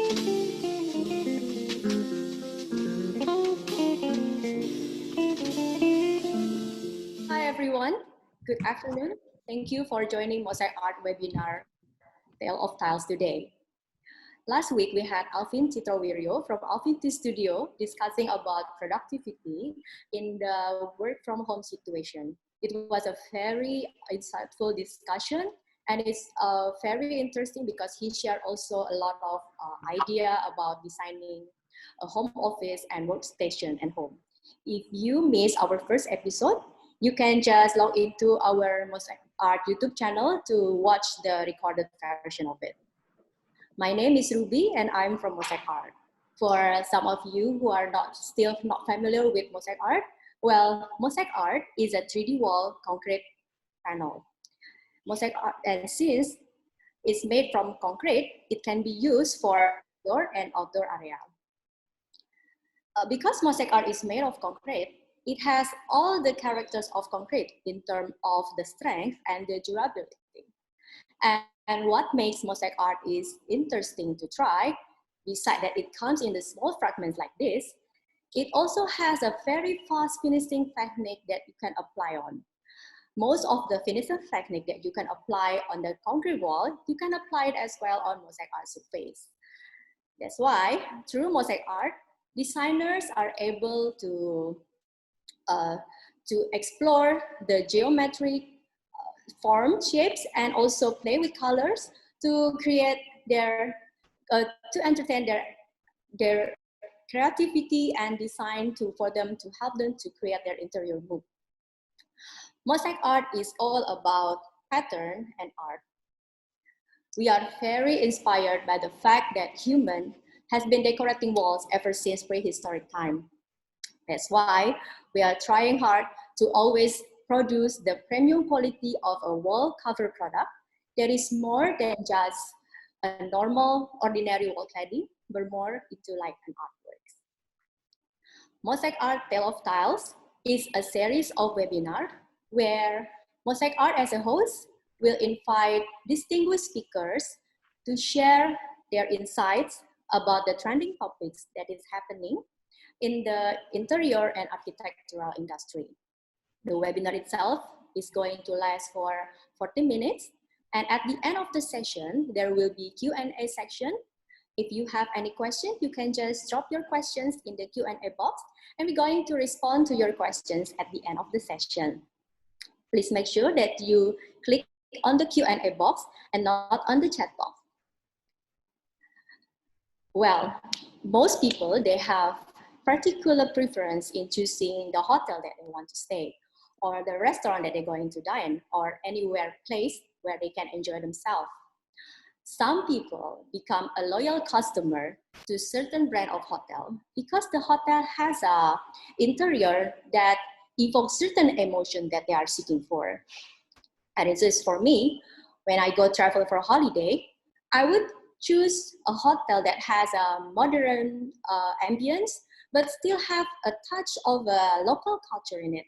Hi everyone, good afternoon. Thank you for joining Mosaic Art webinar, Tale of Tiles today. Last week we had Alvin Citrowirio from Alvin Studio discussing about productivity in the work from home situation. It was a very insightful discussion and it's very interesting because he shared also a lot of idea about designing a home office and workstation and home. If you missed our first episode, you can just log into our Mosaic Art YouTube channel to watch the recorded version of it. My name is Ruby and I'm from Mosaic Art. For some of you who are still not familiar with Mosaic Art, well, Mosaic Art is a 3D wall concrete panel. Mosaic Art, and since it's made from concrete, it can be used for indoor and outdoor area. Because Mosaic Art is made of concrete, it has all the characters of concrete in terms of the strength and the durability. And what makes Mosaic Art is interesting to try, besides that it comes in the small fragments like this, it also has a very fast finishing technique that you can apply on. Most of the finishing technique that you can apply on the concrete wall, you can apply it as well on Mosaic Art surface. That's why through Mosaic Art, designers are able to explore the geometric form, shapes, and also play with colors to create their, to entertain their creativity and design for them to help them to create their interior mood. Mosaic Art is all about pattern and art. We are very inspired by the fact that human has been decorating walls ever since prehistoric time. That's why we are trying hard to always produce the premium quality of a wall cover product that is more than just a normal, ordinary wall cladding, but more into like an artwork. Mosaic Art Tale of Tiles is a series of webinars where Mosaic Art as a host will invite distinguished speakers to share their insights about the trending topics that is happening in the interior and architectural industry. The webinar itself is going to last for 40 minutes. And at the end of the session, there will be Q&A section. If you have any questions, you can just drop your questions in the Q&A box, and we're going to respond to your questions at the end of the session. Please make sure that you click on the Q&A box and not on the chat box. Well, most people, they have particular preference in choosing the hotel that they want to stay, or the restaurant that they're going to dine, or anywhere place where they can enjoy themselves. Some people become a loyal customer to certain brand of hotel because the hotel has a interior that evokes certain emotion that they are seeking for. And it's just for me, when I go travel for a holiday, I would choose a hotel that has a modern ambience, but still have a touch of a local culture in it.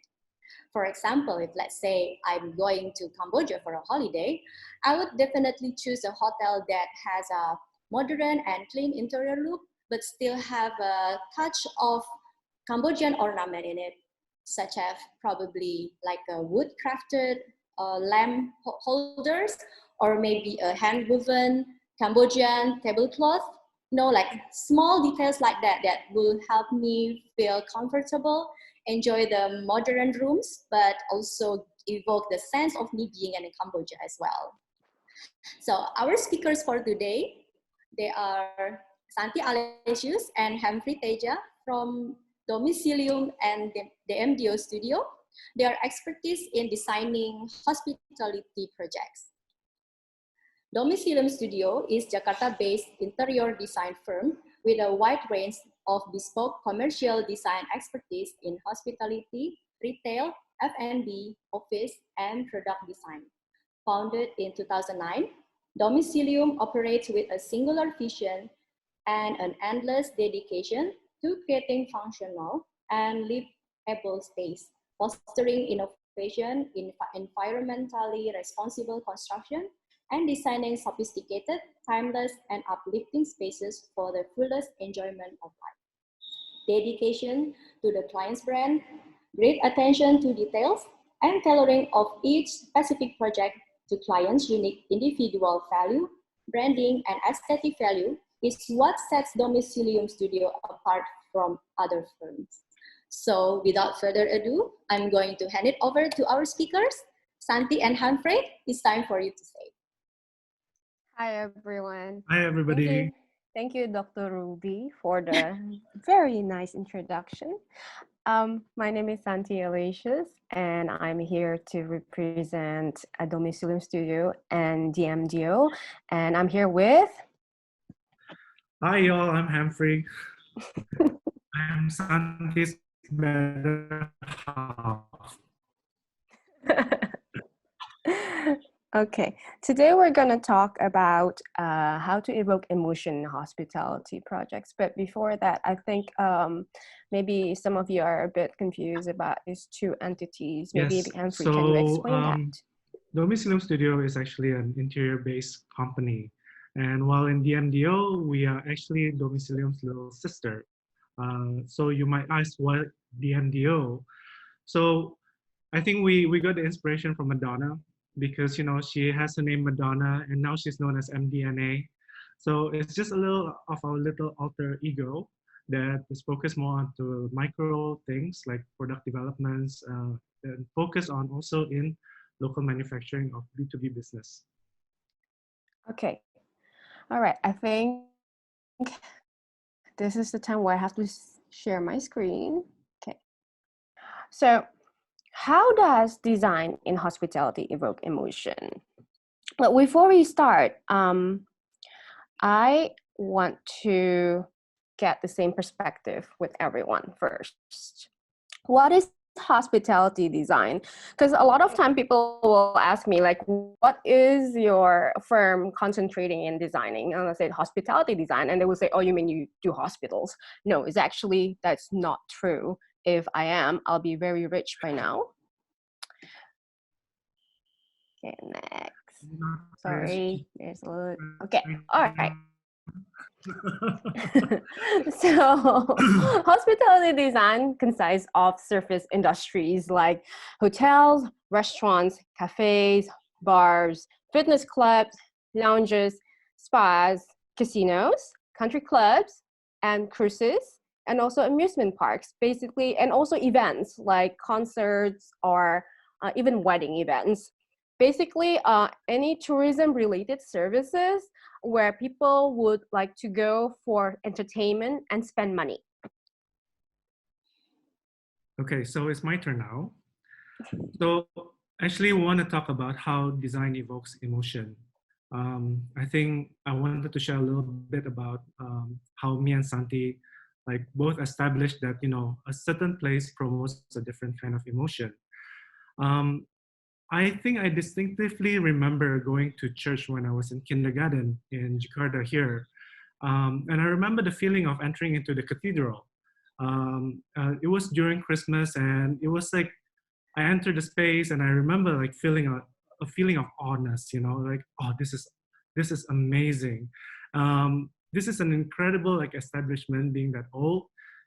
For example, if let's say I'm going to Cambodia for a holiday, I would definitely choose a hotel that has a modern and clean interior look, but still have a touch of Cambodian ornament in it, such as probably like a wood crafted lamp holders, or maybe a hand-woven Cambodian tablecloth. Like small details like that that will help me feel comfortable, enjoy the modern rooms, but also evoke the sense of me being in Cambodia as well. So our speakers for today, they are Santi Alesius and Humphrey Teja from Domicilium and DMDIO Studio. Their expertise in designing hospitality projects. Domicilium Studio is Jakarta-based interior design firm with a wide range of bespoke commercial design expertise in hospitality, retail, F&B, office, and product design. Founded in 2009, Domicilium operates with a singular vision and an endless dedication to creating functional and livable space, fostering innovation in environmentally responsible construction, and designing sophisticated, timeless, and uplifting spaces for the fullest enjoyment of life. Dedication to the client's brand, great attention to details, and tailoring of each specific project to clients' unique individual value, branding, and aesthetic value is what sets Domicilium Studio apart from other firms. So without further ado, I'm going to hand it over to our speakers, Santi and Humphrey. It's time for you to say. Hi, everyone. Hi, everybody. Thank you, Dr. Ruby, for the very nice introduction. My name is Santi Alasius, and I'm here to represent a Domicilium Studio and DMDIO, and I'm here with... Hi, y'all. I'm Humphrey. I'm Santi's better half. Okay, today we're going to talk about how to evoke emotion in hospitality projects. But before that, I think maybe some of you are a bit confused about these two entities. Maybe Yes. Humphrey, can you explain that? Domicilium Studio is actually an interior-based company. And while in DMDO, we are actually Domicilium's little sister. So you might ask, what DMDO? So I think we got the inspiration from Madonna, because she has the name Madonna and now she's known as MDNA. So it's just a little of our little alter ego that is focused more on to micro things like product developments, and focus on also in local manufacturing of B2B business. Okay. All right. I think this is the time where I have to share my screen. Okay. So how does design in hospitality evoke emotion? But before we start, I want to get the same perspective with everyone first. What is hospitality design? Because a lot of time people will ask me, like, what is your firm concentrating in designing? And I say hospitality design, and they will say, oh, you mean you do hospitals? No, it's actually, that's not true. If I am, I'll be very rich by now. Okay, next. Sorry, there's a little... Okay, all right. So hospitality design consists of service industries like hotels, restaurants, cafes, bars, fitness clubs, lounges, spas, casinos, country clubs, and cruises, and also amusement parks, basically, and also events like concerts or even wedding events. Basically, any tourism-related services where people would like to go for entertainment and spend money. Okay, so it's my turn now. So actually, we want to talk about how design evokes emotion. I think I wanted to share a little bit about how me and Santi both established that a certain place promotes a different kind of emotion. I think I distinctively remember going to church when I was in kindergarten in Jakarta here. And I remember the feeling of entering into the cathedral. It was during Christmas, and it was like I entered the space, and I remember feeling a feeling of awness, oh, this is amazing. This is an incredible establishment, being that old,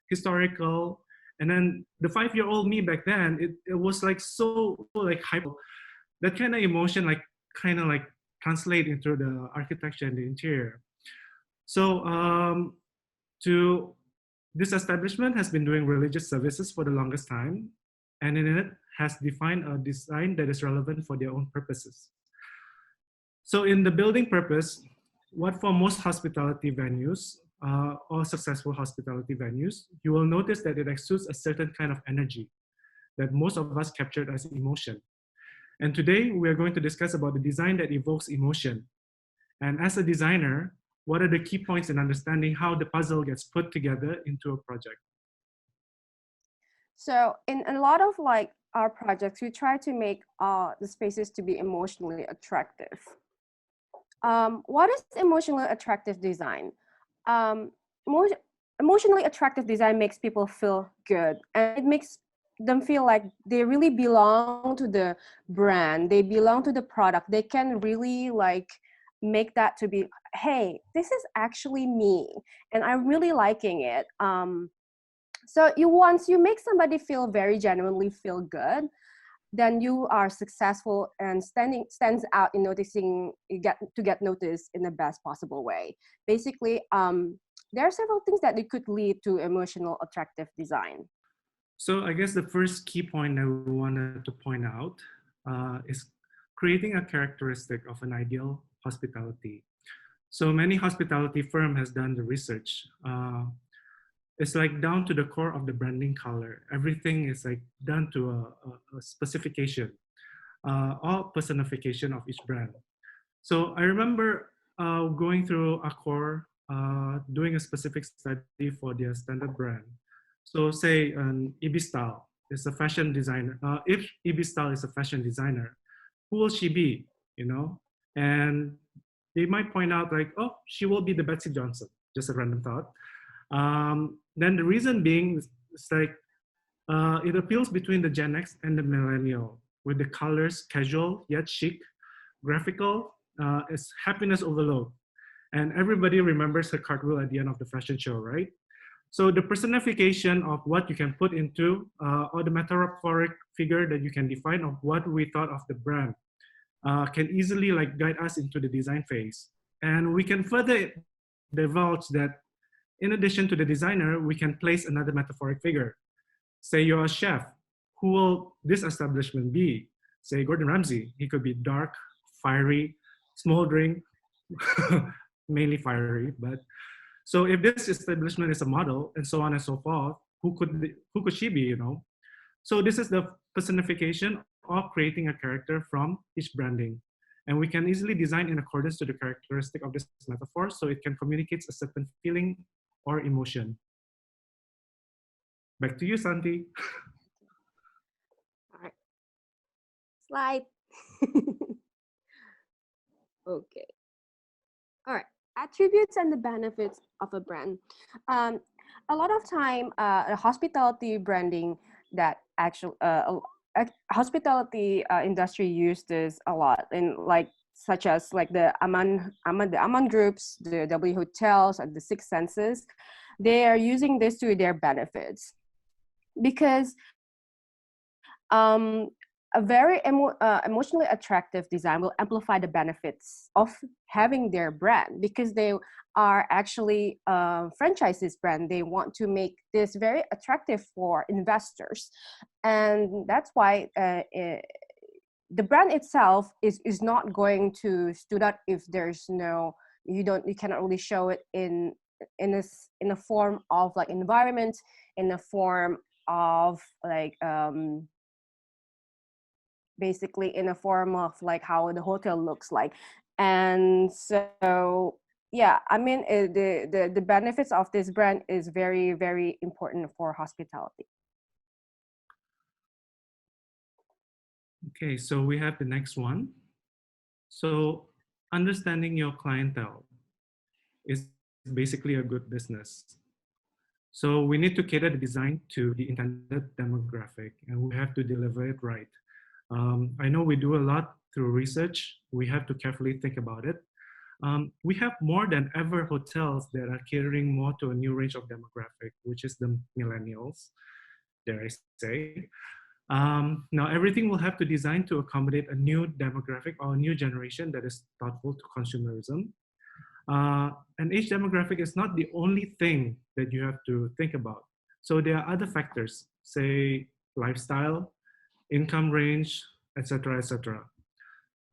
historical. And then the 5-year-old me back then, it was so hyper. That kind of emotion translate into the architecture and the interior. So this establishment has been doing religious services for the longest time, and in it has defined a design that is relevant for their own purposes. So in the building purpose, what for most hospitality venues or successful hospitality venues, you will notice that it exudes a certain kind of energy that most of us captured as emotion. And today we are going to discuss about the design that evokes emotion. And as a designer, what are the key points in understanding how the puzzle gets put together into a project? So in a lot of our projects, we try to make the spaces to be emotionally attractive. What is emotionally attractive design? Emotionally attractive design makes people feel good, and it makes them feel like they really belong to the brand, they belong to the product. They can really make that to be, hey, this is actually me, and I'm really liking it. So once you make somebody feel very genuinely feel good, then you are successful and stands out in noticing, you get noticed in the best possible way. Basically, there are several things that it could lead to emotional attractive design. So I guess the first key point I wanted to point out is creating a characteristic of an ideal hospitality. So many hospitality firm has done the research. It's like down to the core of the branding color. Everything is like done to a specification, or personification of each brand. So I remember going through Accor, doing a specific study for their standard brand. So say an Ibistal is a fashion designer. If Ibistal is a fashion designer, who will she be? You know, and they might point out like, oh, she will be the Betsy Johnson. Just a random thought. Then the reason being is like it appeals between the Gen X and the millennial, with the colors casual yet chic, graphical, is happiness overload. And everybody remembers her cartwheel at the end of the fashion show, right? So the personification of what you can put into, or the metaphoric figure that you can define of what we thought of the brand, can easily like guide us into the design phase. And we can further divulge that in addition to the designer, we can place another metaphoric figure. Say you're a chef, who will this establishment be? Say Gordon Ramsay, he could be dark, fiery, smoldering, mainly fiery. But so if this establishment is a model and so on and so forth, who could she be? You know. So this is the personification of creating a character from each branding. And we can easily design in accordance to the characteristic of this metaphor so it can communicate a certain feeling or emotion. Back to you, Santi. All right, slide. Okay. All right, attributes and the benefits of a brand. A lot of time, hospitality branding that actually hospitality industry use this a lot, in like such as like the Aman groups, the W hotels, and the Six Senses. They are using this to their benefits because a very emotionally attractive design will amplify the benefits of having their brand, because they are actually franchises brand. They want to make this very attractive for investors, and that's why the brand itself is not going to stood out if there's no, you cannot really show it in a form of like environment, in a form of like basically in a form of like how the hotel looks like. And so yeah, I mean the benefits of this brand is very, very important for hospitality. Okay, so we have the next one. So understanding your clientele is basically a good business. So we need to cater the design to the intended demographic, and we have to deliver it right. I know we do a lot through research. We have to carefully think about it. We have more than ever hotels that are catering more to a new range of demographic, which is the millennials, dare I say. Now everything will have to design to accommodate a new demographic or a new generation that is thoughtful to consumerism. And age demographic is not the only thing that you have to think about. So there are other factors, say lifestyle, income range, etc., etc.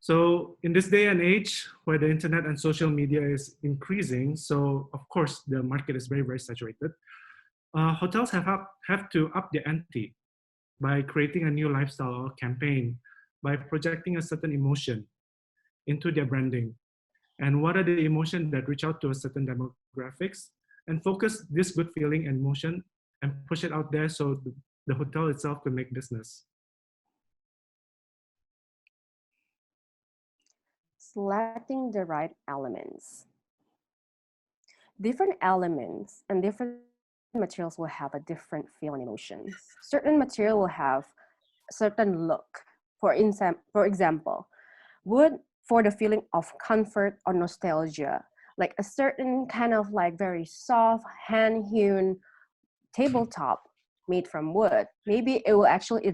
So in this day and age where the internet and social media is increasing, so of course the market is very, very saturated, hotels have to up their ante by creating a new lifestyle or campaign, by projecting a certain emotion into their branding. And what are the emotions that reach out to a certain demographics, and focus this good feeling and emotion and push it out there so the hotel itself can make business. Selecting the right elements. Different elements and different materials will have a different feel and emotions. Certain material will have a certain look. For example, wood for the feeling of comfort or nostalgia, like a certain kind of like very soft hand-hewn tabletop made from wood. Maybe it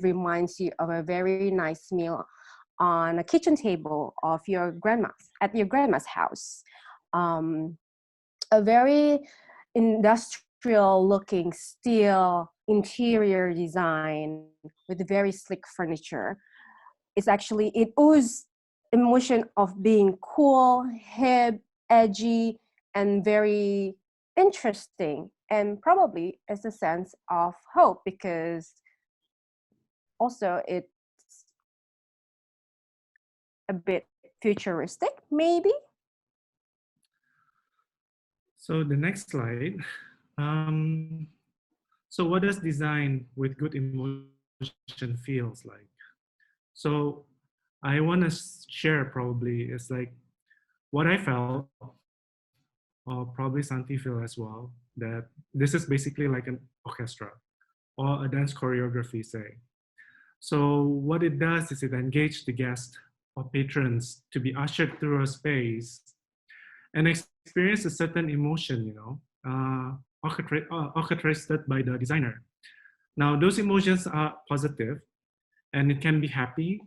reminds you of a very nice meal on a kitchen table of your grandma's at your grandma's house. A very industrial looking steel interior design with very slick furniture. It oozes emotion of being cool, hip, edgy, and very interesting, and probably is a sense of hope because also it's a bit futuristic, maybe. So the next slide. So what does design with good emotion feels like? So I want to share probably is like what I felt, or probably Santi feel as well, that this is basically like an orchestra or a dance choreography, say. So what it does is it engages the guests or patrons to be ushered through a space and experience a certain emotion, orchestrated by the designer. Now, those emotions are positive, and it can be happy,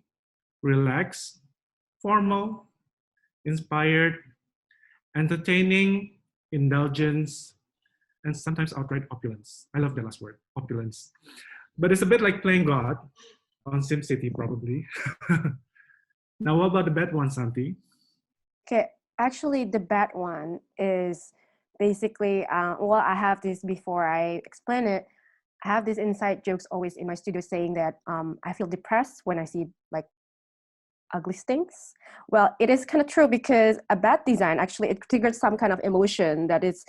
relaxed, formal, inspired, entertaining, indulgence, and sometimes outright opulence. I love the last word, opulence. But it's a bit like playing God on SimCity, probably. Now, what about the bad one, Santi? Okay, actually, the bad one is basically, I have this before I explain it. I have these inside jokes always in my studio saying that I feel depressed when I see like ugly things. Well, it is kind of true because a bad design actually it triggers some kind of emotion that is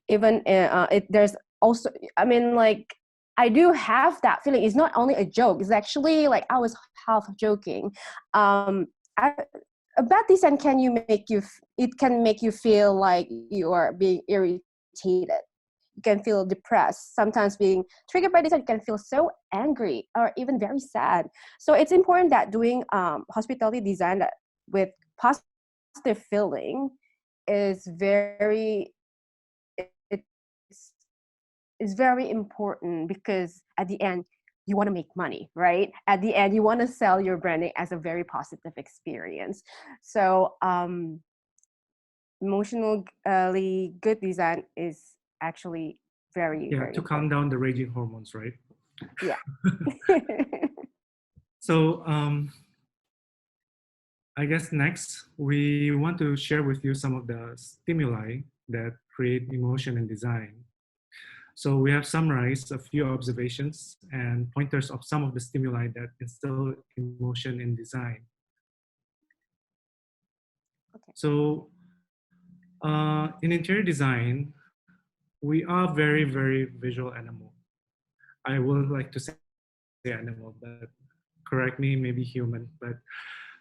even there's also, I mean, like I do have that feeling. It's not only a joke. It's actually like I was half joking. A bad design it can make you feel like you are being irritated. You can feel depressed. Sometimes being triggered by design, you can feel so angry or even very sad. So it's important that doing hospitality design with positive feeling is is very important because at the end you want to make money, right? At the end you want to sell your branding as a very positive experience. So emotionally good design is actually very Yeah, very to important. calm down the raging hormones, right? Yeah. So I guess next we want to share with you some of the stimuli that create emotion in design. So we have summarized a few observations and pointers of some of the stimuli that instill emotion in design. Okay. So in interior design, we are very, very visual animal. I would like to say animal, but correct me, maybe human. But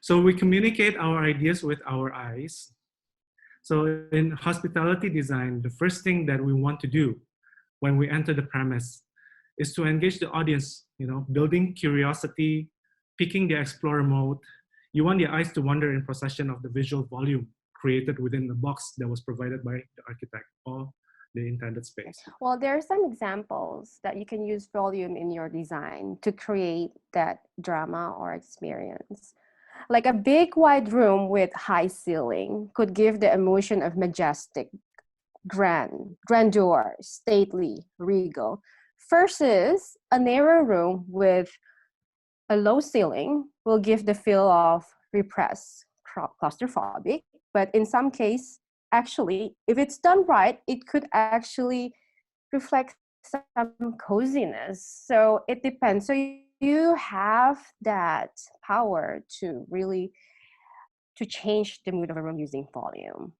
so we communicate our ideas with our eyes. So in hospitality design, the first thing that we want to do when we enter the premise is to engage the audience, building curiosity, picking the explorer mode. You want the eyes to wander in procession of the visual volume created within the box that was provided by the architect or the intended space. Well, there are some examples that you can use volume in your design to create that drama or experience. Like a big wide room with high ceiling could give the emotion of majestic, grandeur, stately, regal, versus a narrow room with a low ceiling will give the feel of repressed, claustrophobic. But in some case, actually, if it's done right, it could actually reflect some coziness. So it depends. So you have that power to really to change the mood of a room using volume.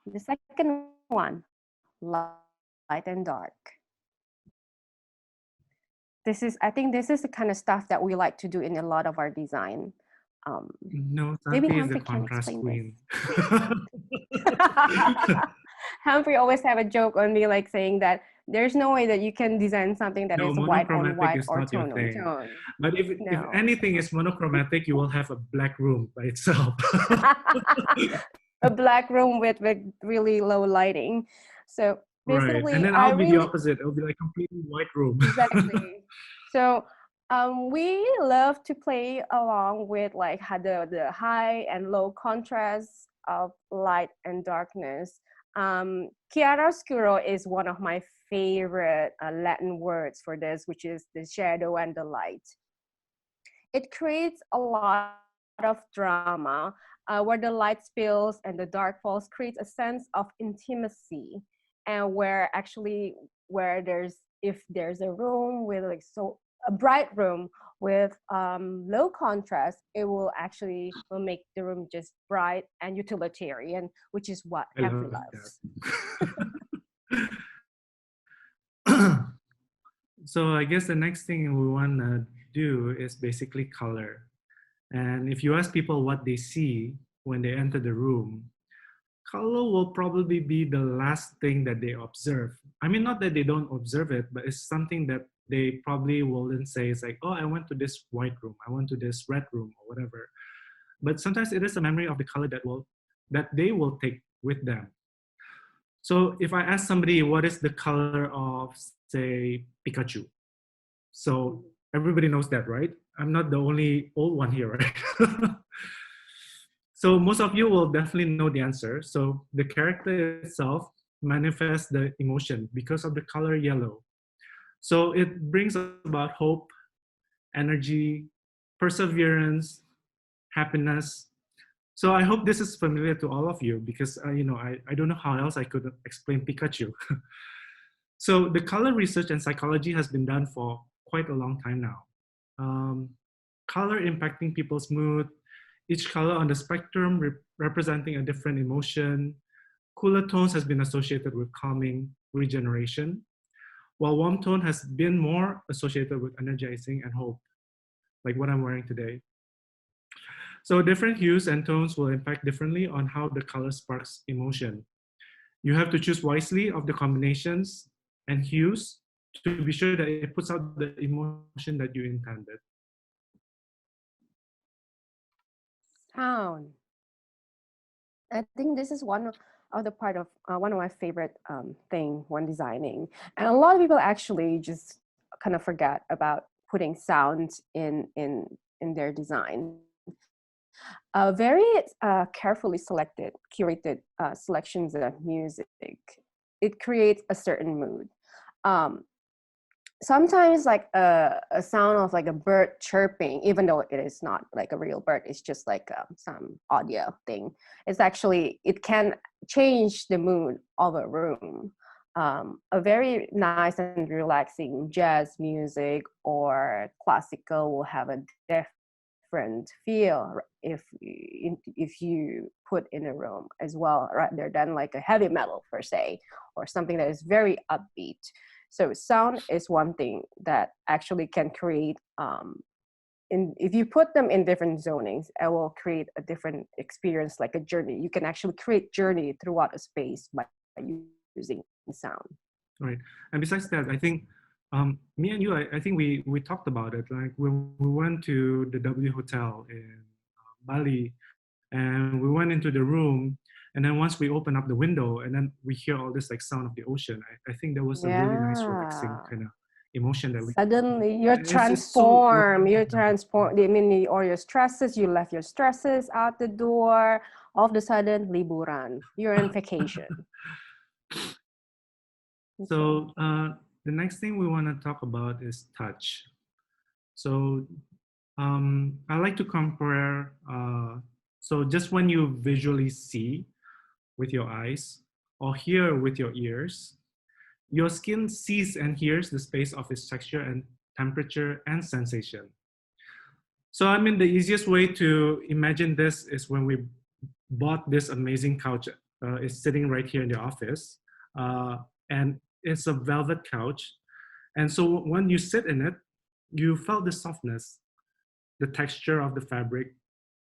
The second one, light and dark. I think this is the kind of stuff that we like to do in a lot of our design. No, Maybe Santi is the Humphrey can contrast explain queen. this. Humphrey always have a joke on me, like saying that There's no way that you can design something that No, is white on monochromatic white is or not your tone on thing. tone. But if No. anything is monochromatic, you will have a black room by itself. A black room with really low lighting. So Right. And basically, then I I'll be the really opposite. It'll be like completely white room. exactly. So we love to play along with like the high and low contrast of light and darkness. Chiaroscuro is one of my favorite Latin words for this, which is the shadow and the light. It creates a lot of drama where the light spills and the dark falls, creates a sense of intimacy, and where there's if there's a room with like so a bright room with low contrast, it will make the room just bright and utilitarian, which is what I Henry love loves. that. So I guess the next thing we want to do is basically color. And if you ask people what they see when they enter the room, color will probably be the last thing that they observe. I mean, not that they don't observe it, but it's something that they probably wouldn't say. It's like, oh, I went to this white room, I went to this red room, or whatever. But sometimes it is a memory of the color that they will take with them. So if I ask somebody what is the color of, say, Pikachu, so everybody knows that, right? I'm not the only old one here, right? So most of you will definitely know the answer. So the character itself manifests the emotion because of the color yellow. So it brings about hope, energy, perseverance, happiness. So I hope this is familiar to all of you because I don't know how else I could explain Pikachu. So the color research and psychology has been done for quite a long time now. Color impacting people's mood, each color on the spectrum representing a different emotion. Cooler tones has been associated with calming, regeneration, while warm tone has been more associated with energizing and hope, like what I'm wearing today. So different hues and tones will impact differently on how the color sparks emotion. You have to choose wisely of the combinations and hues to be sure that it puts out the emotion that you intended. Sound. I think this is one of the part of one of my favorite thing when designing, and a lot of people actually just kind of forget about putting sound in their design. Very carefully selected, curated selections of music. It creates a certain mood. Sometimes like a sound of like a bird chirping, even though it is not like a real bird, it's just like some audio thing. It can change the mood of a room. A very nice and relaxing jazz music or classical will have a different feel if you put in a room as well, rather than like a heavy metal per se, or something that is very upbeat. So sound is one thing that actually can create, if you put them in different zonings, it will create a different experience, like a journey. You can actually create journey throughout a space by using sound. Right. And besides that, I think me and you, I think we talked about it. Like when we went to the W Hotel in Bali, and we went into the room, and then once we open up the window, and then we hear all this like sound of the ocean. I think that was a really nice, relaxing kind of emotion that we suddenly you're it's so transform. I mean, or your stresses, you left your stresses out the door. All of a sudden, liburan. You're on vacation. So the next thing we want to talk about is touch. So I like to compare. So just when you visually see with your eyes or hear with your ears, your skin sees and hears the space of its texture and temperature and sensation. So I mean, the easiest way to imagine this is when we bought this amazing couch. It's sitting right here in the office. And it's a velvet couch. And so when you sit in it, you felt the softness, the texture of the fabric,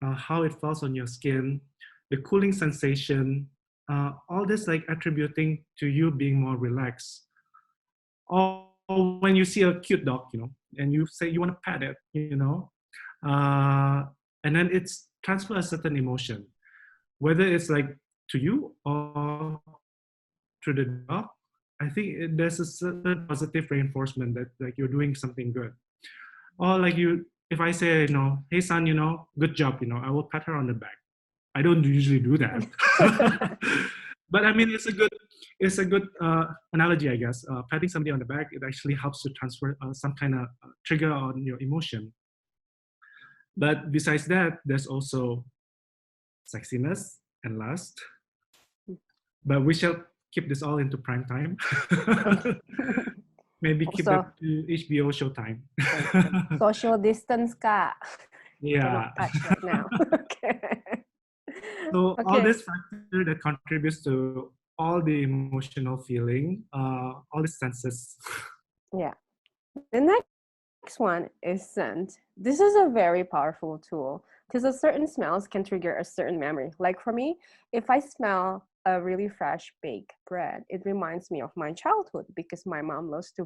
how it falls on your skin, the cooling sensation, all this like attributing to you being more relaxed. or when you see a cute dog, and you say you want to pet it, and then it's transfer a certain emotion, whether it's like to you or to the dog. I think there's a certain positive reinforcement that like you're doing something good. Or like if I say, hey son, good job, I will pat her on the back. I don't usually do that. But I mean, it's a good analogy, I guess. Patting somebody on the back, it actually helps to transfer some kind of trigger on your emotion. But besides that, there's also sexiness and lust. But we shall keep this all into prime time. Maybe keep it Also, to HBO Showtime. social distance, Kak. Yeah. Cannot touch right now. Okay. So all Okay. this factor that contributes to all the emotional feeling, all the senses. Yeah. The next one is scent. This is a very powerful tool because a certain smells can trigger a certain memory. Like for me, if I smell a really fresh baked bread, it reminds me of my childhood because my mom loves to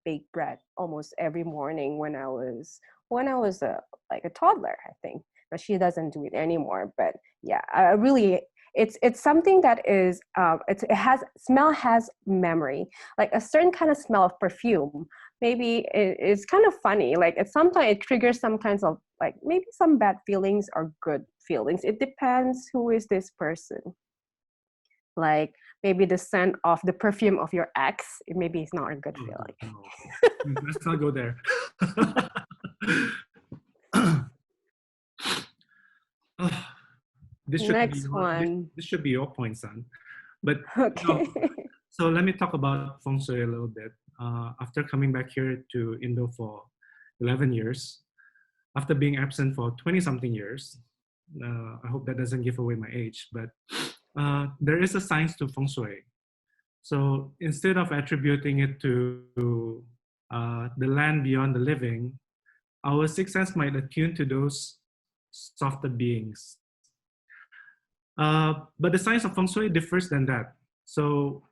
bake bread almost every morning when I was like a toddler, I think. But she doesn't do it anymore. But yeah, I really it's something that is it has smell has memory, like a certain kind of smell of perfume. Maybe it's kind of funny, like it's sometimes it triggers some kinds of like maybe some bad feelings or good feelings. It depends who is this person. Like maybe the scent of the perfume of your ex, maybe it's not a good feeling. No. Let's not go there. This should be your point, son. But Okay. so let me talk about Feng Shui a little bit. After coming back here to Indo for 11 years, after being absent for 20 something years, I hope that doesn't give away my age, but there is a science to Feng Shui. So instead of attributing it to the land beyond the living, our sixth sense might attune to those softer beings. But the science of Feng Shui differs than that. So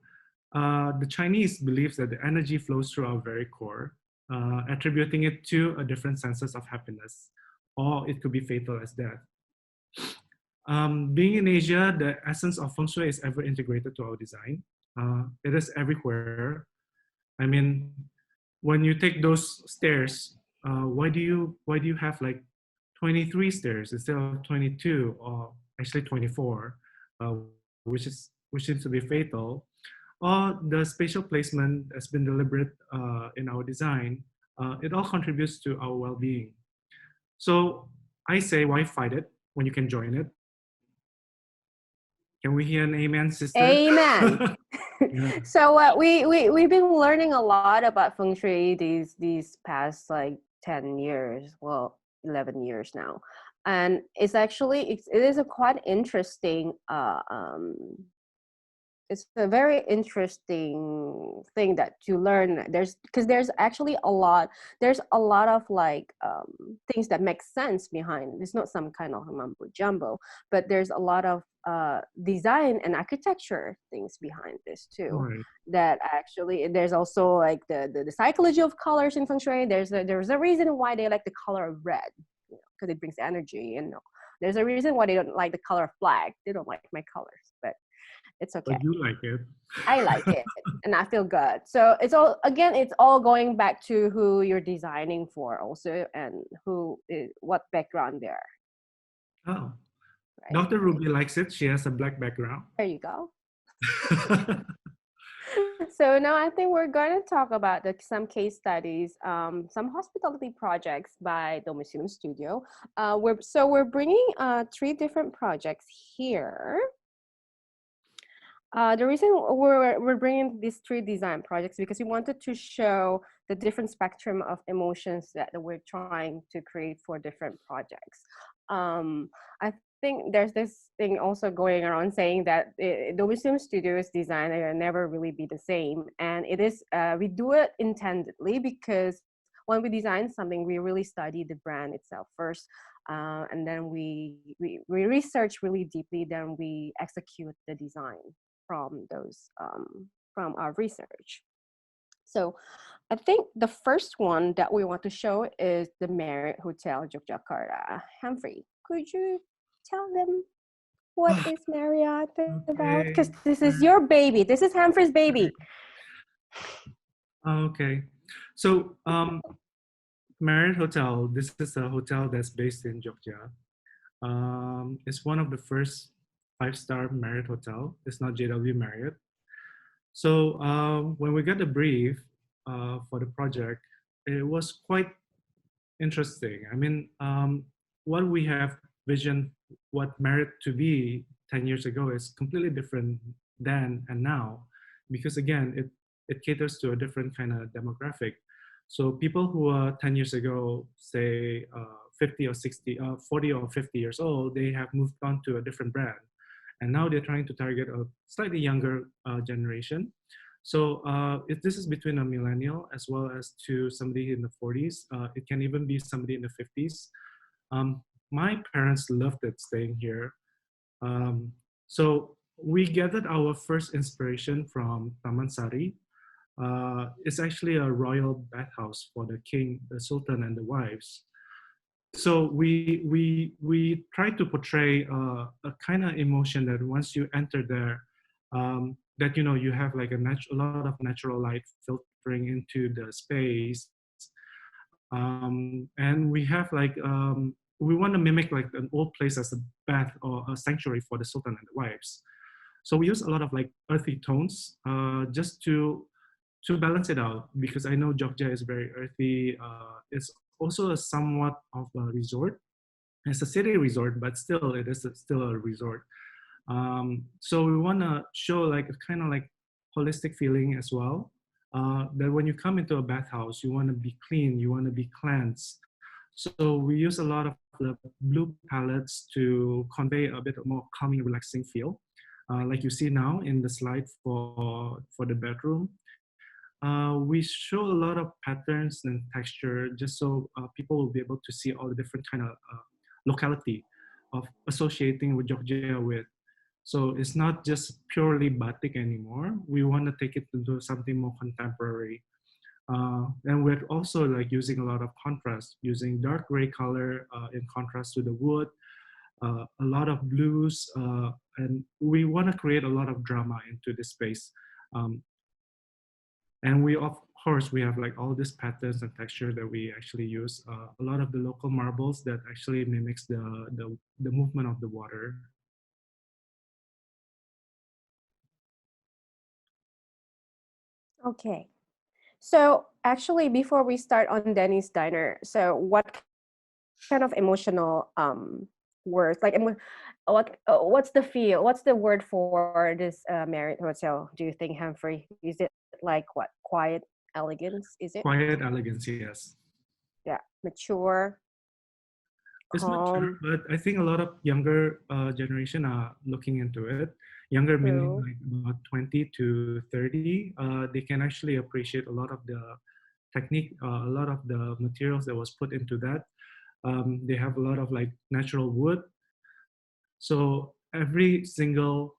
the Chinese believes that the energy flows through our very core, attributing it to a different senses of happiness, or it could be fatal as death. Being in Asia, the essence of Feng Shui is ever integrated to our design. It is everywhere. I mean, when you take those stairs, why do you have like 23 stairs instead of 22, or actually 24, which seems to be fatal? Or the spatial placement has been deliberate in our design. It all contributes to our well-being. So I say, why fight it when you can join it? Can we hear an amen, sister? Amen. Yeah. So we've been learning a lot about Feng Shui these past like 10 years, well 11 years now, and it's actually it is a quite interesting it's a very interesting thing that to learn. There's actually there's a lot of like things that make sense behind. It's not some kind of mumbo jumbo, but there's a lot of design and architecture things behind this too. Right. That actually there's also like the psychology of colors in Feng Shui. There's a reason why they like the color of red, because it brings energy, and there's a reason why they don't like the color of black. They don't like my colors, but it's okay. But you like it. I like it and I feel good. So it's all going back to who you're designing for also, and what background they're. Oh, Right? Dr. Ruby likes it. She has a black background. There you go. So now I think we're going to talk about some case studies, some hospitality projects by DMDIO Studio. We're bringing 3 different projects here. The reason we're bringing these 3 design projects because we wanted to show the different spectrum of emotions that we're trying to create for different projects. I think there's this thing also going around saying that DMDIO Studio's design will never really be the same, and it is we do it intendedly because when we design something, we really study the brand itself first, and then we research really deeply, then we execute the design from those from our research. So I think the first one that we want to show is the Marriott Hotel Yogyakarta. Humphrey, could you tell them what is Marriott about? Because Okay. this is your baby. This is Humphrey's baby. Okay. So, Marriott Hotel, this is a hotel that's based in Jogja. It's one of the first five-star Marriott hotel. It's not JW Marriott. So when we got the brief for the project, it was quite interesting. I mean, what we have visioned what Marriott to be 10 years ago is completely different then and now, because again, it caters to a different kind of demographic. So people who are 10 years ago, say 50 or 60, 40 or 50 years old, they have moved on to a different brand. And now they're trying to target a slightly younger generation. So if this is between a millennial as well as to somebody in the 40s, it can even be somebody in the 50s. My parents loved it staying here. So we gathered our first inspiration from Taman Sari. It's actually a royal bathhouse for the king, the sultan, and the wives. So we try to portray a kind of emotion that once you enter there, that you have like a lot of natural light filtering into the space, and we have like we want to mimic like an old place as a bath or a sanctuary for the sultan and the wives. So we use a lot of like earthy tones just to balance it out, because I know Jogja is very earthy. It's also a somewhat of a resort. It's a city resort, but still it is still a resort. So we want to show like a kind of like holistic feeling as well. That when you come into a bathhouse, you want to be clean, you want to be cleansed. So we use a lot of the blue palettes to convey a bit more calming, relaxing feel. Like you see now in the slide for the bedroom. We show a lot of patterns and texture just so people will be able to see all the different kind of locality of associating with Jogja with. So it's not just purely batik anymore. We want to take it into something more contemporary. And we're also like using a lot of contrast, using dark gray color in contrast to the wood, a lot of blues, and we want to create a lot of drama into this space. Um, and we, of course, we have like all these patterns and texture that we actually use. A lot of the local marbles that actually mimics the movement of the water. Okay. So actually, before we start on Denny's Diner, so what kind of emotional words, like what's the feel? What's the word for this Marriott Hotel? Do you think, Humphrey? Is it like what? Quiet elegance? Is it? Quiet elegance, yes. Yeah, mature, It's mature, calm, but I think a lot of younger generation are looking into it. Younger meaning true. like about 20 to 30. They can actually appreciate a lot of the technique, a lot of the materials that was put into that. They have a lot of like natural wood. So every single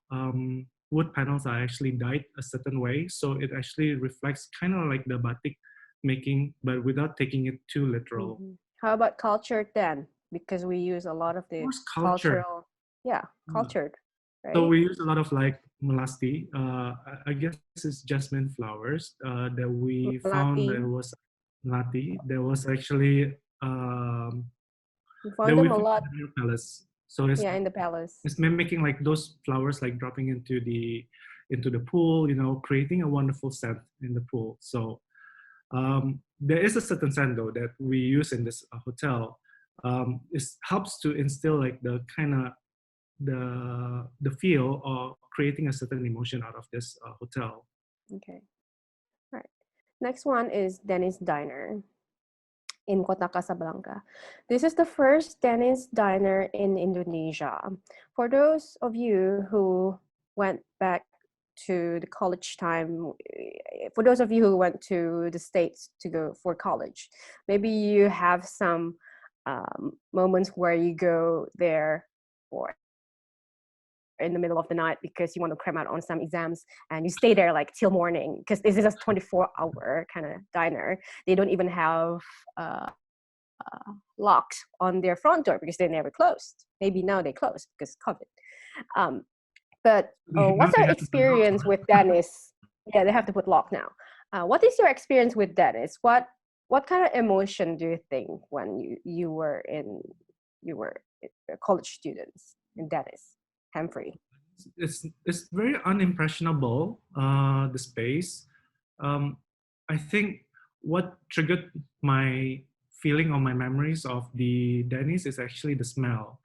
wood panels are actually dyed a certain way. So it actually reflects kind of like the batik making, but without taking it too literal. Mhm. How about cultured then? Because we use a lot of Of the course, culture. cultural, yeah, cultured, So right? we use a lot of like melasti. I guess it's jasmine flowers that we found. Melati. There was melati. There was actually We that found we them a found lot, in the palace. So yeah, in the palace. it's mimicking like those flowers like dropping into the pool. Creating a wonderful scent in the pool. So there is a certain scent though that we use in this hotel. It helps to instill like the kind of the feel of creating a certain emotion out of this hotel. Okay, all right. Next one is Dennis Diner in Kota Casablanca. This is the first Dennis Diner in Indonesia. For those of you who went back to the college time, for those of you who went to the States to go for college, maybe you have some moments where you go there for in the middle of the night because you want to cram out on some exams, and you stay there like till morning because this is a 24-hour kind of diner. They don't even have locks on their front door because they never closed. Maybe now they closed because COVID. But Now what's they your have to put locks experience on. with Dennis? Yeah, they have to put lock now. What is your experience with Dennis? What kind of emotion do you think when you were college students in Dennis, Humphrey? It's very unimpressionable, the space. I think what triggered my feeling or my memories of the Denny's is actually the smell.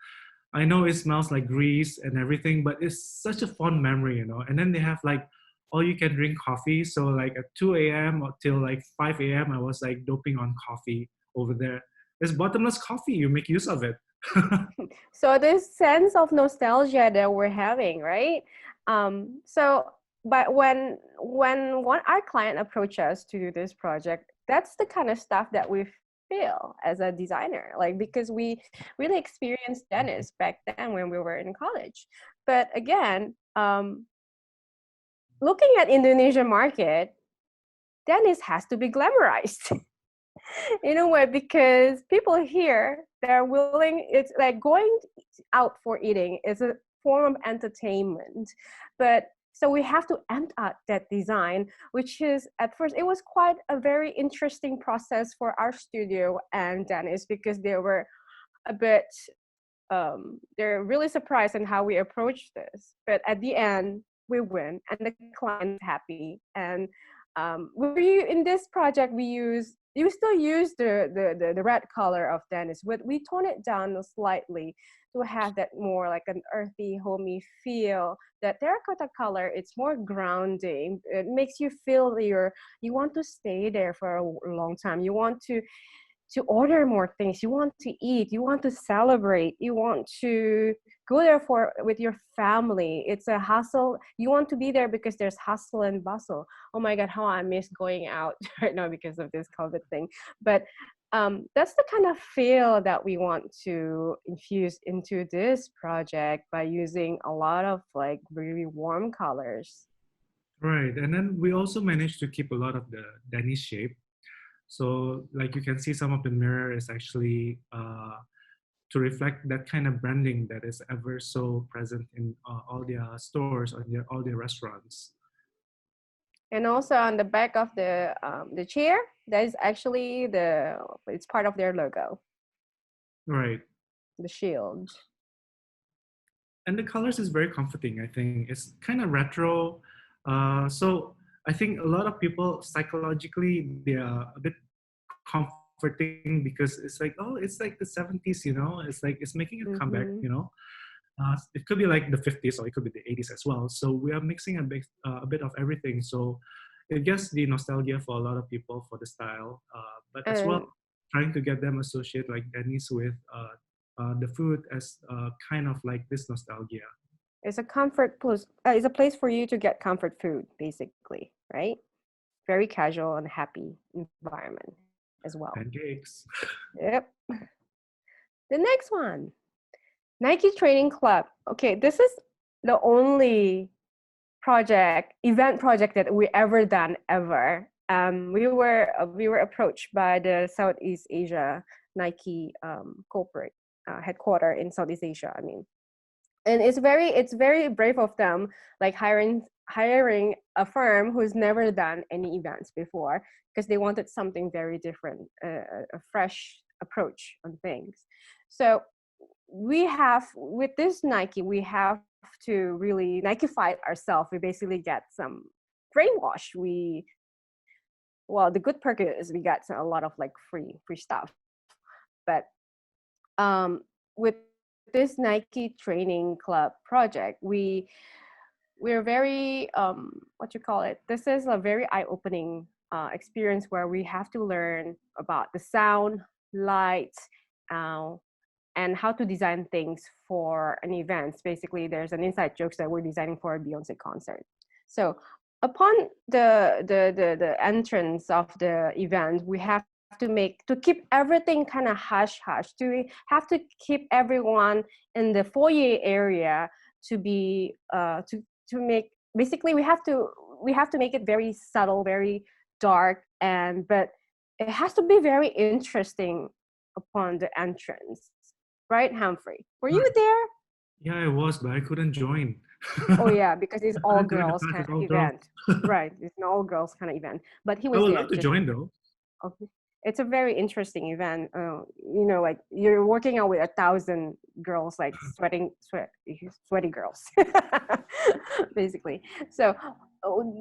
I know it smells like grease and everything, but it's such a fond memory, you know. And then they have like all you can drink coffee. So like at 2 a.m. or till like 5 a.m. I was like doping on coffee over there. It's bottomless coffee. You make use of it. So this sense of nostalgia that we're having, right? But when one our client approached us to do this project, that's the kind of stuff that we feel as a designer, like because we really experienced Dennis back then when we were in college. But again, looking at Indonesian market, Dennis has to be glamorized. In a way, because people here, they're willing, it's like going out for eating is a form of entertainment. But so we have to amp out that design, which is at first, it was quite a very interesting process for our studio and Dennis, because they were a bit, they're really surprised in how we approach this. But at the end, we win and the client's happy. And in this project, you still use the red color of Dennis, but we tone it down slightly to have that more like an earthy, homey feel. That terracotta color, it's more grounding. It makes you feel you want to stay there for a long time. You want to order more things. You want to eat. You want to celebrate. You want to go there with your family. It's a hustle. You want to be there because there's hustle and bustle. Oh my God, how I miss going out right now because of this COVID thing. But that's the kind of feel that we want to infuse into this project by using a lot of like really warm colors. Right. And then we also managed to keep a lot of the Danish shape. So like you can see some of the mirror is actually to reflect that kind of branding that is ever so present in all their stores or all their restaurants. And also on the back of the chair, that is actually it's part of their logo. Right. The shield. And the colors is very comforting, I think. It's kind of retro. So I think a lot of people psychologically, they are a bit comforting because it's like, oh, it's like the 70s, you know? It's like, it's making a comeback, you know? It could be like the 50s or it could be the 80s as well. So we are mixing a bit of everything. So it gets the nostalgia for a lot of people for the style, but as well trying to get them associate like Denny's with the food as kind of like this nostalgia. It's a comfort place. It's a place for you to get comfort food, basically, right? Very casual and happy environment as well. Pancakes. Yep. The next one. Nike Training Club. Okay, this is the only event project that we ever done ever. We were approached by the Southeast Asia Nike corporate headquarter in Southeast Asia. I mean, and it's very brave of them, like hiring a firm who's never done any events before, because they wanted something very different, a fresh approach on things. So with this Nike, we have to really Nike-fy ourselves. We basically get some brainwash. The good perk is we got a lot of like free stuff. But with this Nike Training Club project, we're very this is a very eye-opening experience where we have to learn about the sound, light, and how to design things for an event. Basically, there's an inside jokes that we're designing for a Beyonce concert. So upon the entrance of the event, we have to keep everything kind of hush. We have to keep everyone in the foyer area to be to make, basically we have to make it very subtle, very dark, and but it has to be very interesting upon the entrance, right, Humphrey? Were you there? Yeah, I was, but I couldn't join. Oh yeah, because it's I all couldn't join the girls class, kind it's of all girls. event, right? It's an all girls kind of event, but he I was would there love to just. join though. Okay. It's a very interesting event. You know, like you're working out with 1,000 girls, like sweaty girls, basically. So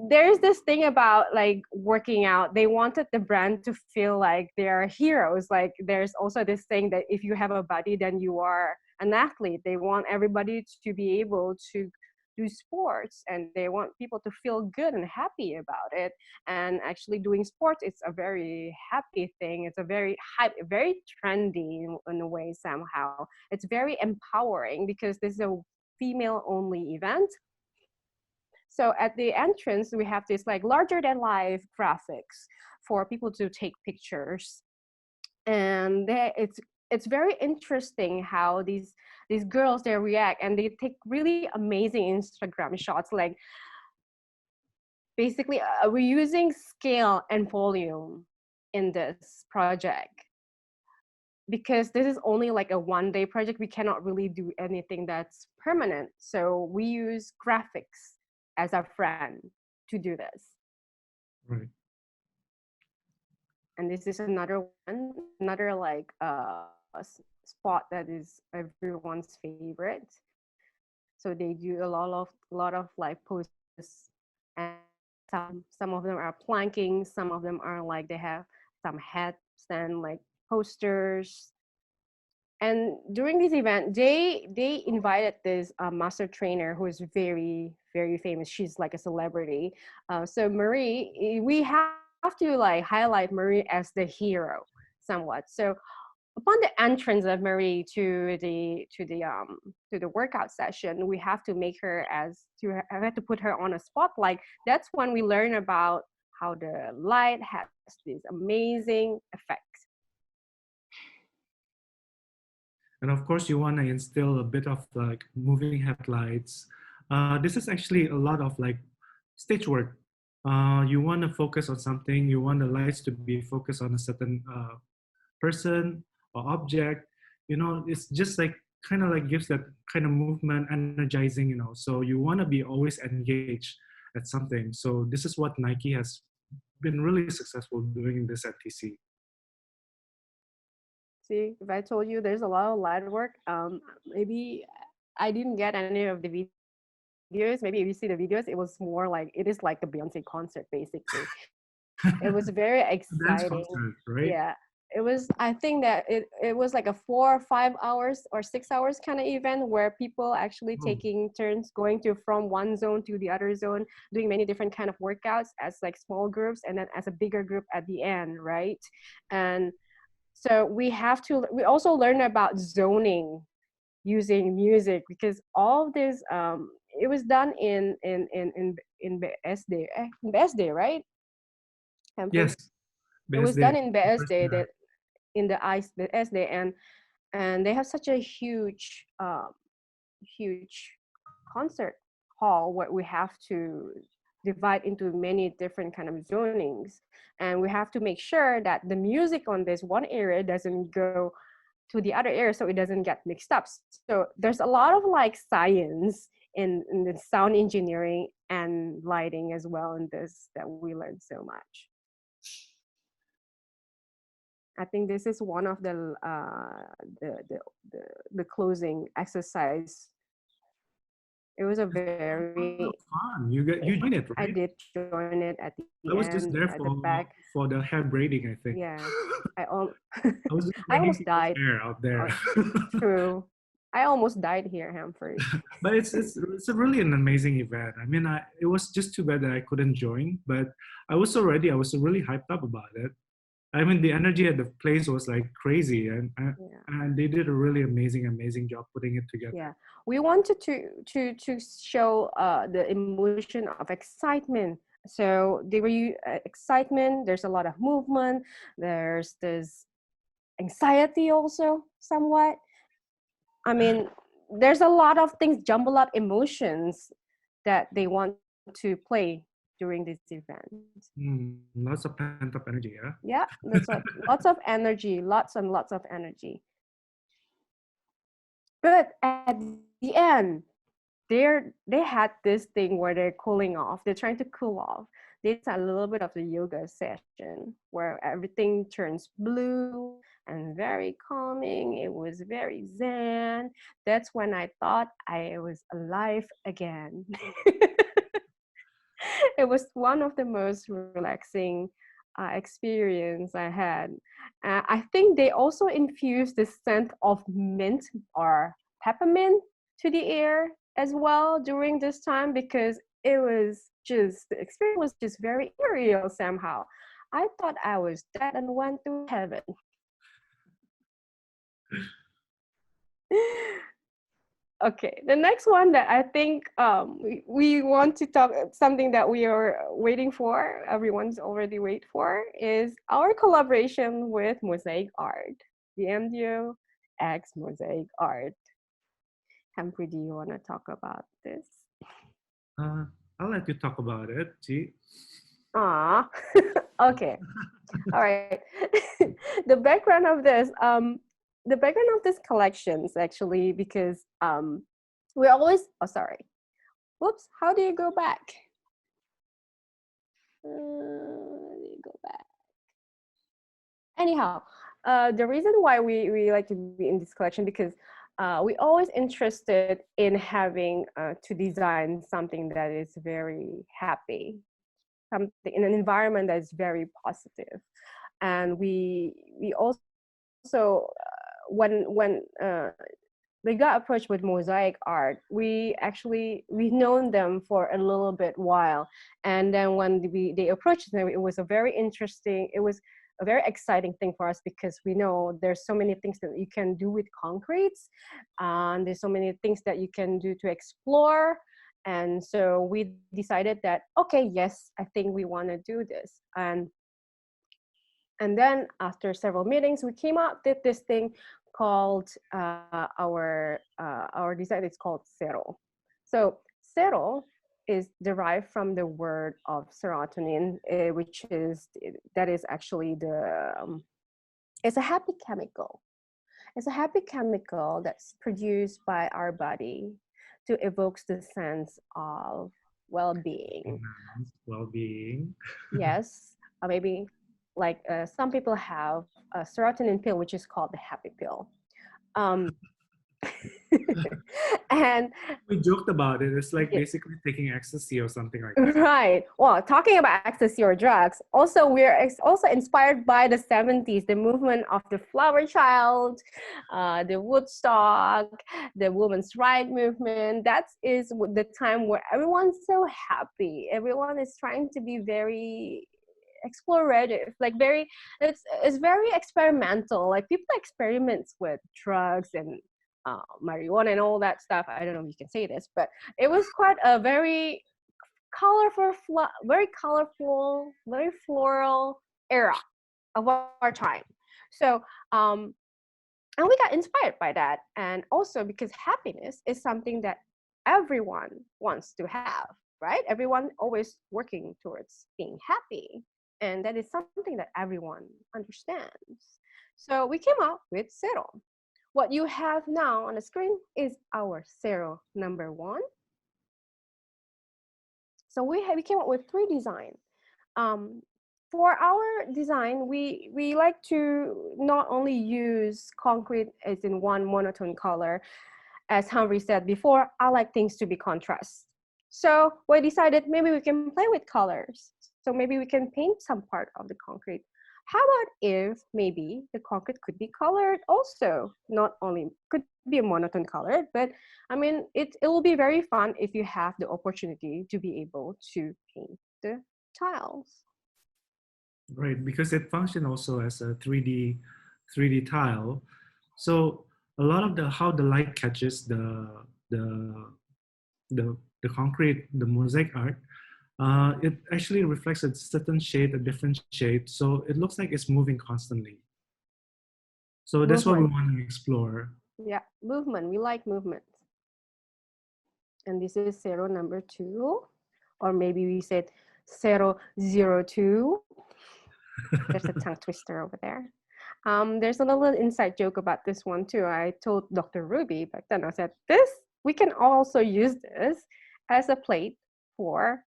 there's this thing about like working out. They wanted the brand to feel like they are heroes. Like there's also this thing that if you have a body, then you are an athlete. They want everybody to be able to do sports, and they want people to feel good and happy about it. And actually doing sports, it's a very happy thing. It's a very hype, very trendy in a way. Somehow it's very empowering because this is a female only event. So at the entrance we have this like larger than life graphics for people to take pictures. And it's very interesting how these girls, they react and they take really amazing Instagram shots. Like basically we're using scale and volume in this project because this is only like a 1-day project. We cannot really do anything that's permanent, so we use graphics as our friend to do this. Right. And this is another one, another like spot that is everyone's favorite. So they do a lot of like poses, and some of them are planking, some of them are like they have some hats and like posters. And during this event, they invited this master trainer who is very very famous. She's like a celebrity. So Marie, we have to like highlight Marie as the hero somewhat. So upon the entrance of Marie to the workout session, we have to make her I have to put her on a spotlight. That's when we learn about how the light has this amazing effect. And of course, you want to instill a bit of like moving headlights. This is actually a lot of like stage work. You want to focus on something. You want the lights to be focused on a certain person or object. You know, it's just like kind of like gives that kind of movement, energizing. You know, so you want to be always engaged at something. So this is what Nike has been really successful doing this at TC. See, if I told you there's a lot of light work, maybe I didn't get any of the videos. Maybe if you see the videos, it was more like, it is like a Beyonce concert, basically. It was very Dance exciting. concert, right? Yeah, it was, I think that it was like a 4 or 5 hours or 6 hours kind of event where people actually taking turns going to from one zone to the other zone, doing many different kind of workouts as like small groups and then as a bigger group at the end, right? And so we also learn about zoning using music, because all of this it was done in BSD, in BSD, right? Yes. It was Best done day. in BSD, that in the ice BSD, and they have such a huge huge concert hall where we have to divide into many different kind of zonings, and we have to make sure that the music on this one area doesn't go to the other area so it doesn't get mixed up. So there's a lot of like science in the sound engineering and lighting as well in this that we learned so much. I think this is one of the closing exercise. It was a very fun. You joined it, I right? did join it at the I was just end, there at the back. for the hair braiding, I think. Yeah, I was just I braiding almost people's died. hair out there. True, I almost died here, Humphrey. But it's a really an amazing event. I mean, it was just too bad that I couldn't join, but I was so ready. I was really hyped up about it. I mean, the energy at the place was like crazy, and they did a really amazing job putting it together. Yeah, we wanted to show the emotion of excitement. So they were excitement. There's a lot of movement. There's this anxiety also somewhat. I mean, there's a lot of things, jumble up emotions that they want to play during this event. Lots of pent-up energy, yeah? Yeah, that's what, lots of energy, lots and lots of energy. But at the end, they had this thing where they're cooling off. They're trying to cool off. They had a little bit of the yoga session where everything turns blue and very calming. It was very zen. That's when I thought I was alive again. It was one of the most relaxing experience I had. I think they also infused the scent of mint or peppermint to the air as well during this time, because it was just, the experience was just very ethereal somehow. I thought I was dead and went to heaven. Okay, the next one that I think we want to talk, something that we are waiting for, everyone's already wait for, is our collaboration with Mosaic Art, DMDIO MUX Mosaic Art. Humphrey, do you want to talk about this? I'll let you talk about it, see? Ah, okay, all right. The background of this, collections actually, because we're always, oh sorry, whoops, how do you go back? Let me go back. Anyhow, the reason why we like to be in this collection, because we always interested in having to design something that is very happy, something in an environment that is very positive. And we also when we got approached with Mosaic Art, we've known them for a little bit while, and then when they approached them, it was a very exciting thing for us, because we know there's so many things that you can do with concretes, and there's so many things that you can do to explore. And so we decided that, okay, yes, I think we want to do this. And then after several meetings, we came up with this thing called our design. It's called Zero. So Zero is derived from the word of serotonin, that is actually it's a happy chemical. It's a happy chemical that's produced by our body to evoke the sense of well-being. Well-being. Yes, maybe like some people have a serotonin pill, which is called the happy pill. And we joked about it. It's like basically taking ecstasy or something like that. Right. Well, talking about ecstasy or drugs, also we're also inspired by the 70s, the movement of the flower child, the Woodstock, the women's right movement. That is the time where everyone's so happy. Everyone is trying to be very explorative, like it's very experimental. Like people experiments with drugs and marijuana and all that stuff. I don't know if you can say this, but it was quite a very colorful, very floral era of our time. So and we got inspired by that, and also because happiness is something that everyone wants to have, right? Everyone always working towards being happy, and that is something that everyone understands. So we came up with Zero. What you have now on the screen is our Zero number 1. So we came up with 3 designs. For our design, we like to not only use concrete as in one monotone color. As Humphrey said before, I like things to be contrast. So we decided maybe we can play with colors. So maybe we can paint some part of the concrete. How about if maybe the concrete could be colored also? Not only could be a monotone color, but I mean, it will be very fun if you have the opportunity to be able to paint the tiles. Right, because it functions also as a 3D tile. So a lot of how the light catches the concrete, the mosaic art, it actually reflects a certain shade, a different shade. So it looks like it's moving constantly. So that's what we want to explore. Yeah, movement. We like movement. And this is 0 number 2, or maybe we said 002. There's a tongue twister over there. There's a little inside joke about this one too. I told Dr. Ruby back then, I said, we can also use this as a plate for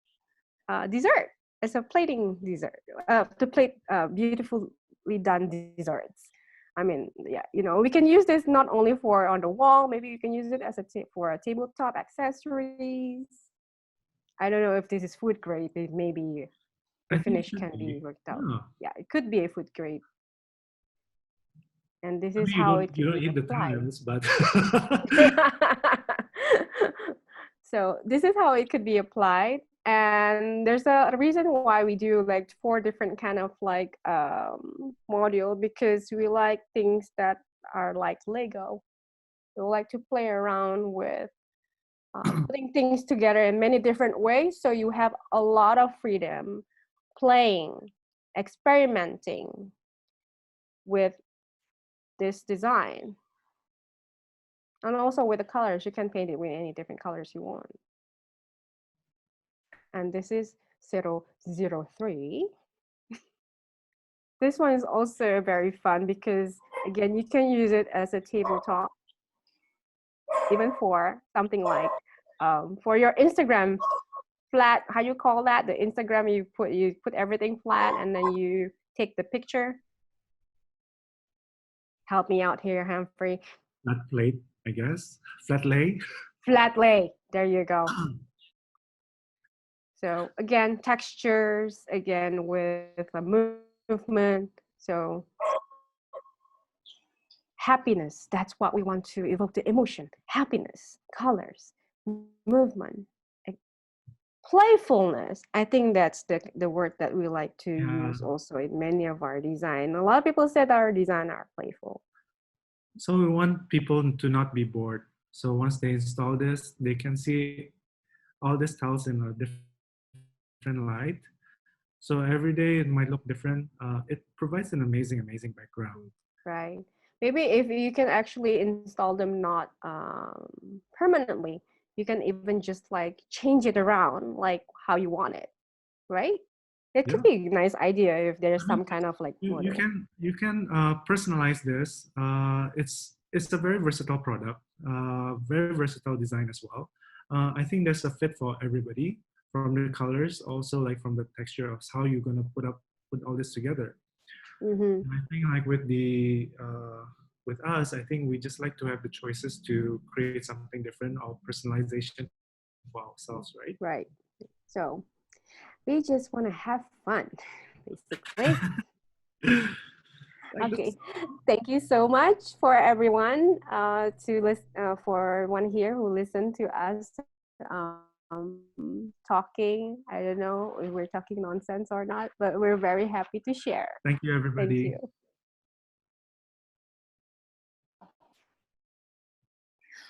dessert, as a plating dessert, to plate beautifully done desserts. I mean, yeah, you know, we can use this not only for on the wall, maybe you can use it as for a tabletop accessories. I don't know if this is food grade, but maybe the finish can be worked out. Yeah. Yeah, it could be a food grade. And this is Maybe how it you can don't be eat the applied. tiles, but So this is how it could be applied. And there's a reason why we do like 4 different kind of like module, because we like things that are like Lego. We like to play around with putting things together in many different ways. So you have a lot of freedom playing, experimenting with this design. And also with the colors, you can paint it with any different colors you want. And this is 003. This one is also very fun because, again, you can use it as a tabletop, even for something like for your Instagram flat, how you call that? The Instagram, you put everything flat and then you take the picture. Help me out here, Humphrey. flat plate, I guess. Flat lay. Flat lay. There you go. So again, textures, again with a movement. So happiness, that's what we want to evoke, the emotion, happiness, colors, movement, playfulness. I think that's the word that we like to use also in many of our design. A lot of people said our design are playful. So we want people to not be bored. So once they install this, they can see all these tiles in a different light. So every day it might look different. It provides an amazing, amazing background. Right. Maybe if you can actually install them not permanently, you can even just like change it around like how you want it, right? It could be a nice idea if there's some kind of like you can personalize this. It's a very versatile product, very versatile design as well. I think there's a fit for everybody, from the colors, also like from the texture of how you're gonna put all this together. Mm-hmm. I think like with us, I think we just like to have the choices to create something different or personalization for ourselves, right? Right. So we just want to have fun, basically. Okay. Thank you so much for everyone for one here who listened to us talking. I don't know if we're talking nonsense or not, but we're very happy to share. Thank you, everybody. Thank you.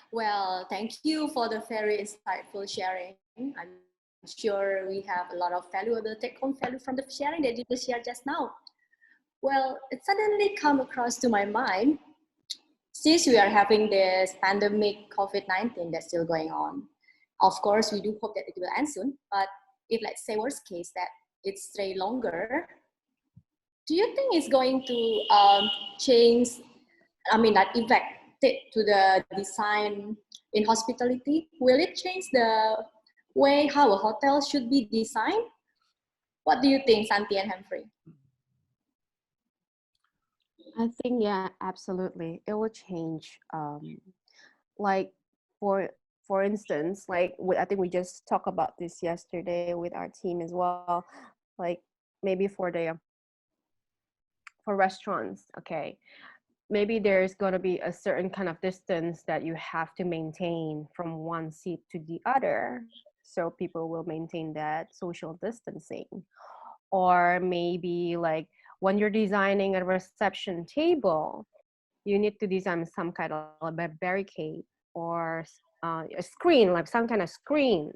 Well, thank you for the very insightful sharing. I'm sure we have a lot of valuable take-home value from the sharing that you just shared just now. Well, it suddenly come across to my mind, since we are having this pandemic COVID-19 that's still going on. Of course, we do hope that it will end soon, but if let's say worst case that it stay longer, do you think it's going to change, not affect to the design in hospitality? Will it change the way how a hotel should be designed? What do you think, Santi and Humphrey? I think, yeah, absolutely. It will change. Like for instance, like I think we just talked about this yesterday with our team as well. Like maybe for restaurants, okay, maybe there's going to be a certain kind of distance that you have to maintain from one seat to the other, so people will maintain that social distancing. Or maybe like when you're designing a reception table, you need to design some kind of a barricade or a screen, like some kind of screen,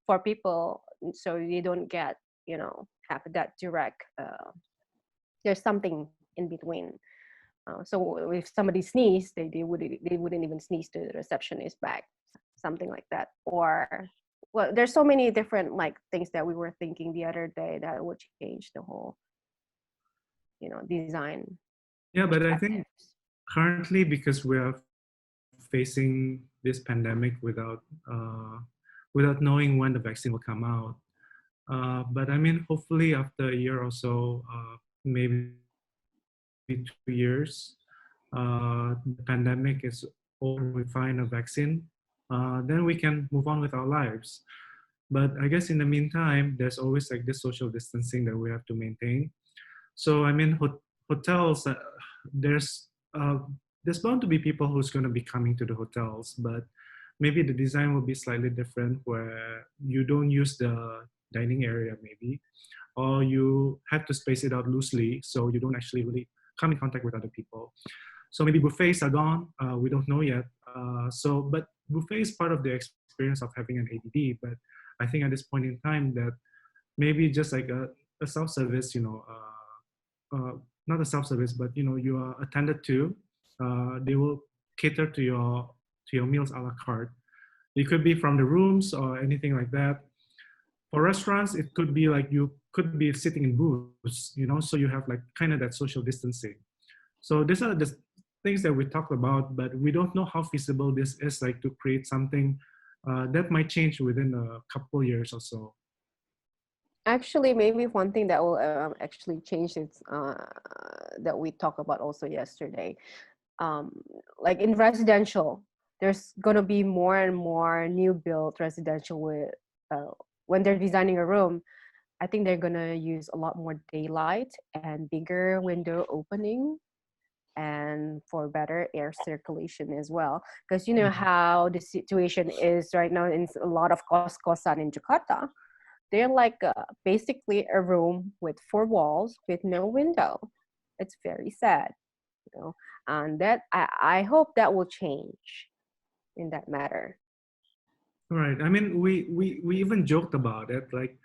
for people, so you don't get, have that direct, there's something in between. So if somebody sneezed, they wouldn't even sneeze to the receptionist back. something like that. Or well, there's so many different like things that we were thinking the other day that would change the whole, you know, design Yeah, but I think perspectives. currently, because we are facing this pandemic without knowing when the vaccine will come out. But I mean, hopefully after a year or so, maybe 2 years, the pandemic is over, we find a vaccine, then we can move on with our lives. But I guess in the meantime, there's always like this social distancing that we have to maintain. So I mean, hotels, there's uh, there's bound to be people who's going to be coming to the hotels, but maybe the design will be slightly different, where you don't use the dining area maybe, or you have to space it out loosely so you don't actually really come in contact with other people. So maybe buffets are gone. We don't know yet. But buffet is part of the experience of having an ADD. But I think at this point in time that maybe just like a self-service, not a self-service, but you are attended to. They will cater to your meals a la carte. It could be from the rooms or anything like that. For restaurants, it could be like you could be sitting in booths, so you have like kind of that social distancing. So these are the things that we talked about, but we don't know how feasible this is, like to create something that might change within a couple years or so. Actually, maybe one thing that will actually change is that we talked about also yesterday. Um, like in residential, there's gonna be more and more new built residential with when they're designing a room. I think they're gonna use a lot more daylight and bigger window opening, and for better air circulation as well. Because you know how the situation is right now in a lot of kos-kosan in Jakarta. They're like basically a room with four walls with no window. It's very sad, you know. And that I hope that will change in that matter. Right. I mean, we even joked about it. Like,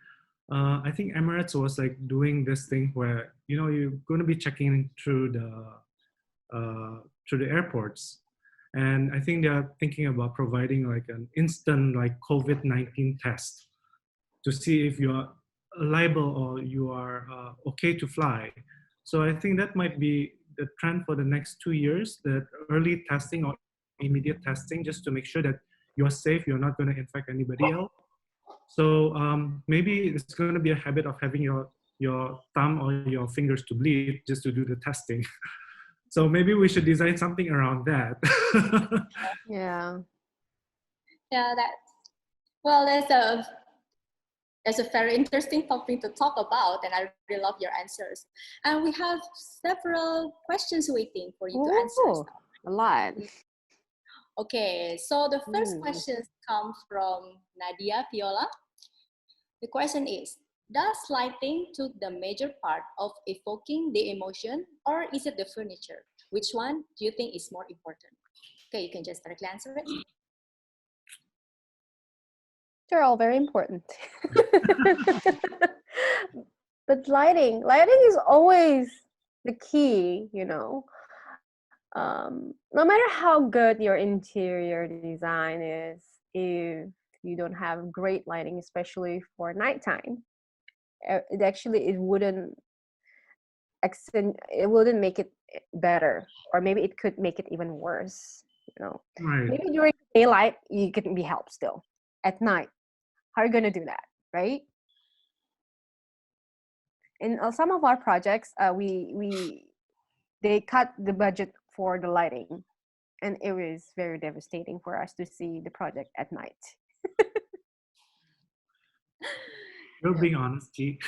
I think Emirates was like doing this thing where you're going to be checking through the airports, and I think they are thinking about providing like an instant like COVID-19 test to see if you are liable or you are okay to fly. So I think that might be the trend for the next 2 years, that early testing or immediate testing, just to make sure that you're safe, you're not going to infect anybody else. So maybe it's going to be a habit of having your thumb or your fingers to bleed just to do the testing. So maybe we should design something around that. Yeah. Yeah, that's a very interesting topic to talk about, and I really love your answers. And we have several questions waiting for you to answer. A lot. Okay, so the first questions come from Nadia Viola. The question is, does lighting took the major part of evoking the emotion, or is it the furniture? Which one do you think is more important? Okay, you can just directly answer it. They're all very important. But lighting is always the key, you know. No matter how good your interior design is, if you don't have great lighting, especially for nighttime, it wouldn't make it better, or maybe it could make it even worse, you know. Right. Maybe during daylight you can be helped still. At night, how are you going to do that, right? In some of our projects, they cut the budget for the lighting, and it was very devastating for us to see the project at night. You're being honest, G.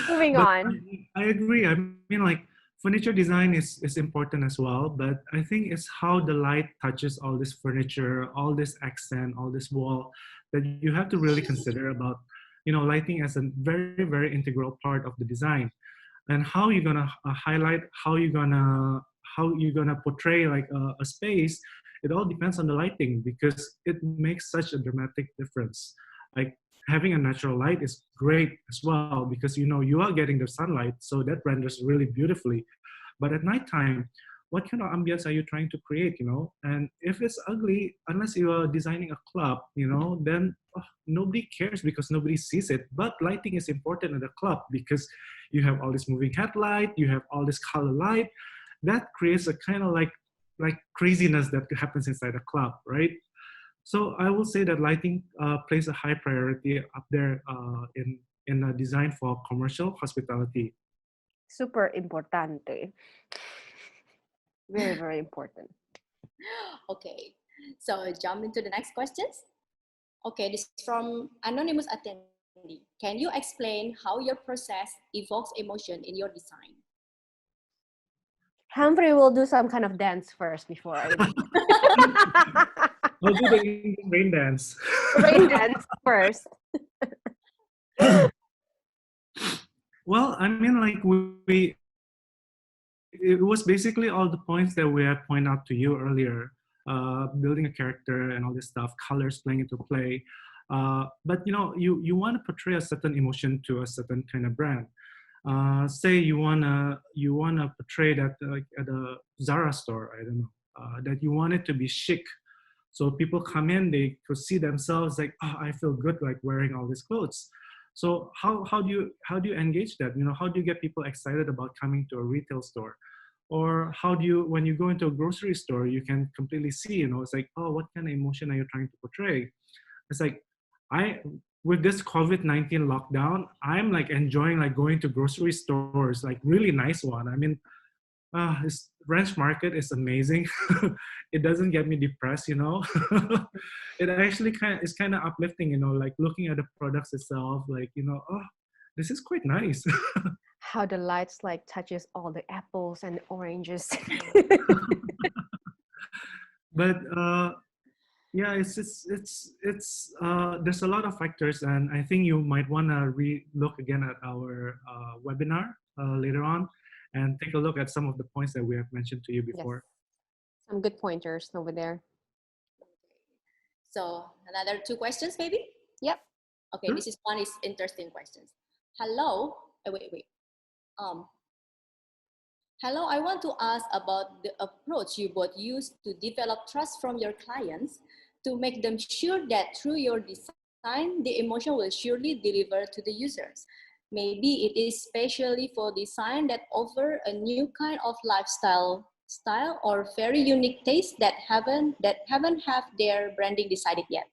Moving But on. I agree. I mean, like, furniture design is important as well, but I think it's how the light touches all this furniture, all this accent, all this wall, that you have to really consider about, lighting as a very, very integral part of the design. And how you're gonna highlight, how you're gonna portray like a space. It all depends on the lighting, because it makes such a dramatic difference. Like, having a natural light is great as well, because you are getting the sunlight, so that renders really beautifully. But at nighttime, what kind of ambience are you trying to create, you know? And if it's ugly, unless you are designing a club, you know, then nobody cares because nobody sees it. But lighting is important in the club because you have all this moving headlight, you have all this color light. That creates a kind of like craziness that happens inside a club, right? So I will say that lighting plays a high priority up there in a design for commercial hospitality. Super importante. Very, very important. Okay, so jump into the next questions. Okay, this is from anonymous attendee. Can you explain how your process evokes emotion in your design? Humphrey will do some kind of dance first before I I'll do the Indian rain dance. rain dance first. Well, I mean, like it was basically all the points that we had pointed out to you earlier, building a character and all this stuff, colors playing into play. But you know, you want to portray a certain emotion to a certain kind of brand. Say you wanna portray that like at a Zara store, I don't know, that you want it to be chic. So people come in, they could see themselves like, oh, I feel good like wearing all these clothes. So how do you engage that? You know, how do you get people excited about coming to a retail store? Or how do you, when you go into a grocery store, you can completely see, you know, it's like, oh, what kind of emotion are you trying to portray? It's like, with this COVID-19 lockdown, I'm like enjoying like going to grocery stores, like really nice one. I mean, this ranch market is amazing. It doesn't get me depressed, you know. It actually is kind of uplifting, you know, like looking at the products itself, like, you know, oh, this is quite nice. How the lights like touches all the apples and oranges. But yeah, there's a lot of factors, and I think you might want to look again at our webinar later on and take a look at some of the points that we have mentioned to you before. Yes. Some good pointers over there. So another 2 questions, maybe? Yep. Okay, this is one is interesting questions. Hello, wait. Hello, I want to ask about the approach you both use to develop trust from your clients to make them sure that through your design, the emotion will surely deliver to the users. Maybe it is specially for design that offer a new kind of lifestyle or very unique taste that haven't have their branding decided yet.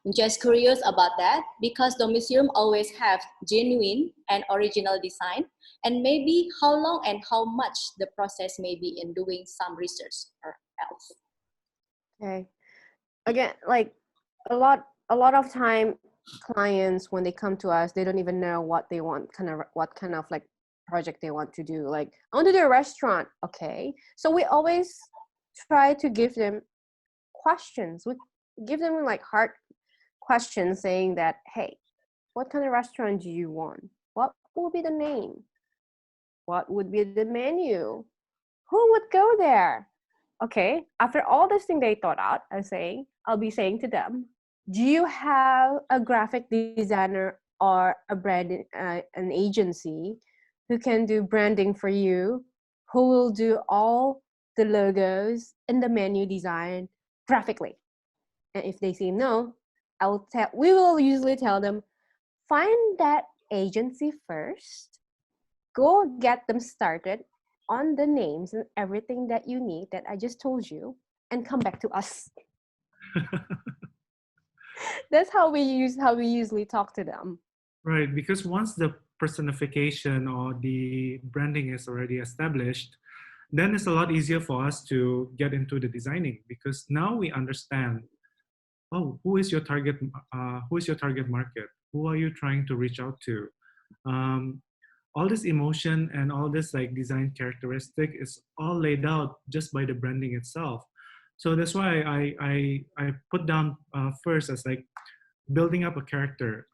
I'm just curious about that because the museum always have genuine and original design, and maybe how long and how much the process may be in doing some research or else. Okay. Again, like a lot of time clients, when they come to us, they don't even know what they want, what kind of like project they want to do. Like, I want to do a restaurant. Okay. So we always try to give them questions. We give them like hard questions saying that, hey, what kind of restaurant do you want? What will be the name? What would be the menu? Who would go there? Okay, after all this thing they thought out, I'll be saying to them, do you have a graphic designer or a brand, an agency who can do branding for you, who will do all the logos and the menu design graphically? And if they say no, we will usually tell them, find that agency first, go get them started on the names and everything that you need that I just told you, and come back to us. That's how we usually talk to them. Right, because once the personification or the branding is already established, then it's a lot easier for us to get into the designing, because now we understand, oh, who is your target market? Who are you trying to reach out to? All this emotion and all this like design characteristic is all laid out just by the branding itself. So that's why I put down first as like building up a character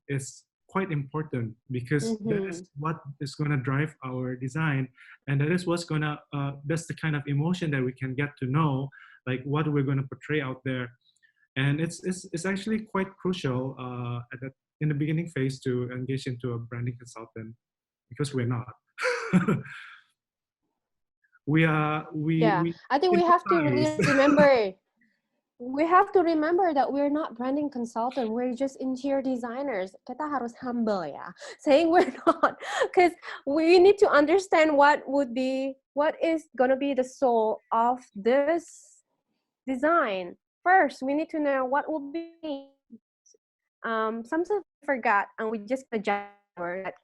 is quite important, because that is what is going to drive our design, and that is what's going to that's the kind of emotion that we can get to know, like what we're going to portray out there. And it's actually quite crucial in the beginning phase to engage into a branding consultant, because we're not. we are Yeah, we I think we have to really sympathize. remember. We have to remember that we're not branding consultant. We're just interior designers. Kita harus humble ya, saying we're not, because we need to understand what is gonna be the soul of this design. First, we need to know what will be. Sometimes we forgot and we just judge that,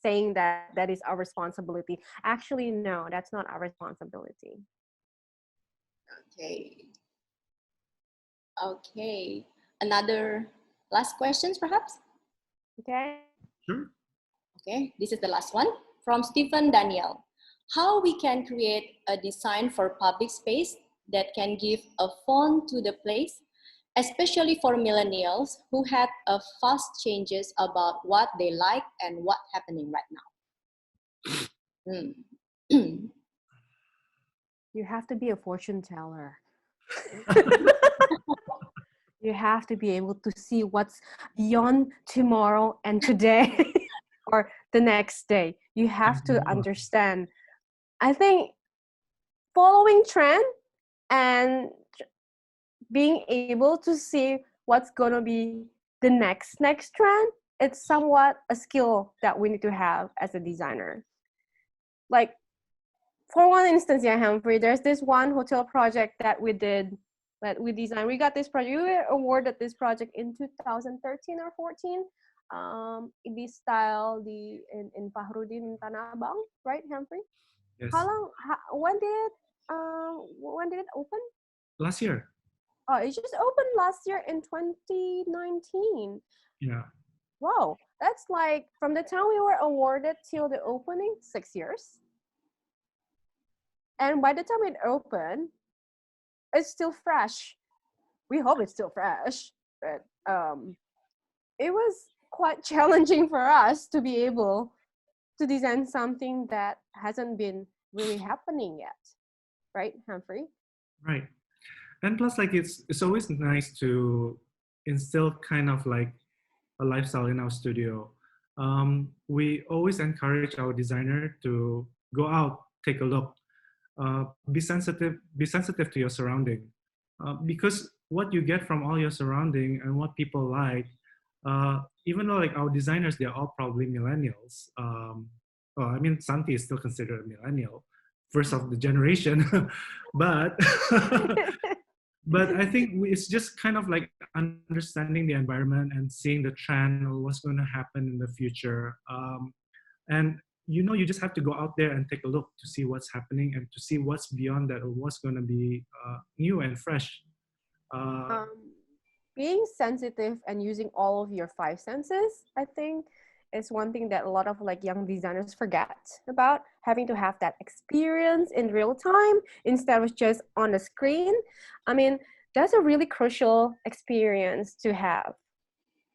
saying that that is our responsibility. Actually, no, that's not our responsibility. Okay. Okay. Another last questions, perhaps? Okay. Sure. Okay, this is the last one from Stephen Daniel. How we can create a design for public space that can give a font to the place, especially for millennials who had a fast changes about what they like and what happening right now. Hmm. You have to be a fortune teller. You have to be able to see what's beyond tomorrow and today or the next day. You have to understand. I think following trend and being able to see what's going to be the next trend, it's somewhat a skill that we need to have as a designer. Like, for one instance, yeah, Humphrey, there's this one hotel project that we did, that we designed. We got this project, we were awarded this project in 2013 or 14. Ibis style in Fahrudin Tanah Abang, right, Humphrey? Yes. When did it open? Last year. Oh, it just opened last year in 2019. Yeah. Wow, that's like from the time we were awarded till the opening, 6 years. And by the time it opened, it's still fresh. We hope it's still fresh, but it was quite challenging for us to be able to design something that hasn't been really happening yet, right, Humphrey? Right. And plus, like, it's always nice to instill kind of like a lifestyle in our studio. We always encourage our designer to go out, take a look, be sensitive to your surrounding, because what you get from all your surrounding and what people like, even though like our designers, they're all probably millennials. Well, I mean, Santi is still considered a millennial, first of the generation, but but I think it's just kind of like understanding the environment and seeing the trend or what's going to happen in the future. And you just have to go out there and take a look to see what's happening and to see what's beyond that or what's going to be new and fresh. Being sensitive and using all of your 5 senses, I think, is one thing that a lot of like young designers forget about, having to have that experience in real time instead of just on the screen. I mean, that's a really crucial experience to have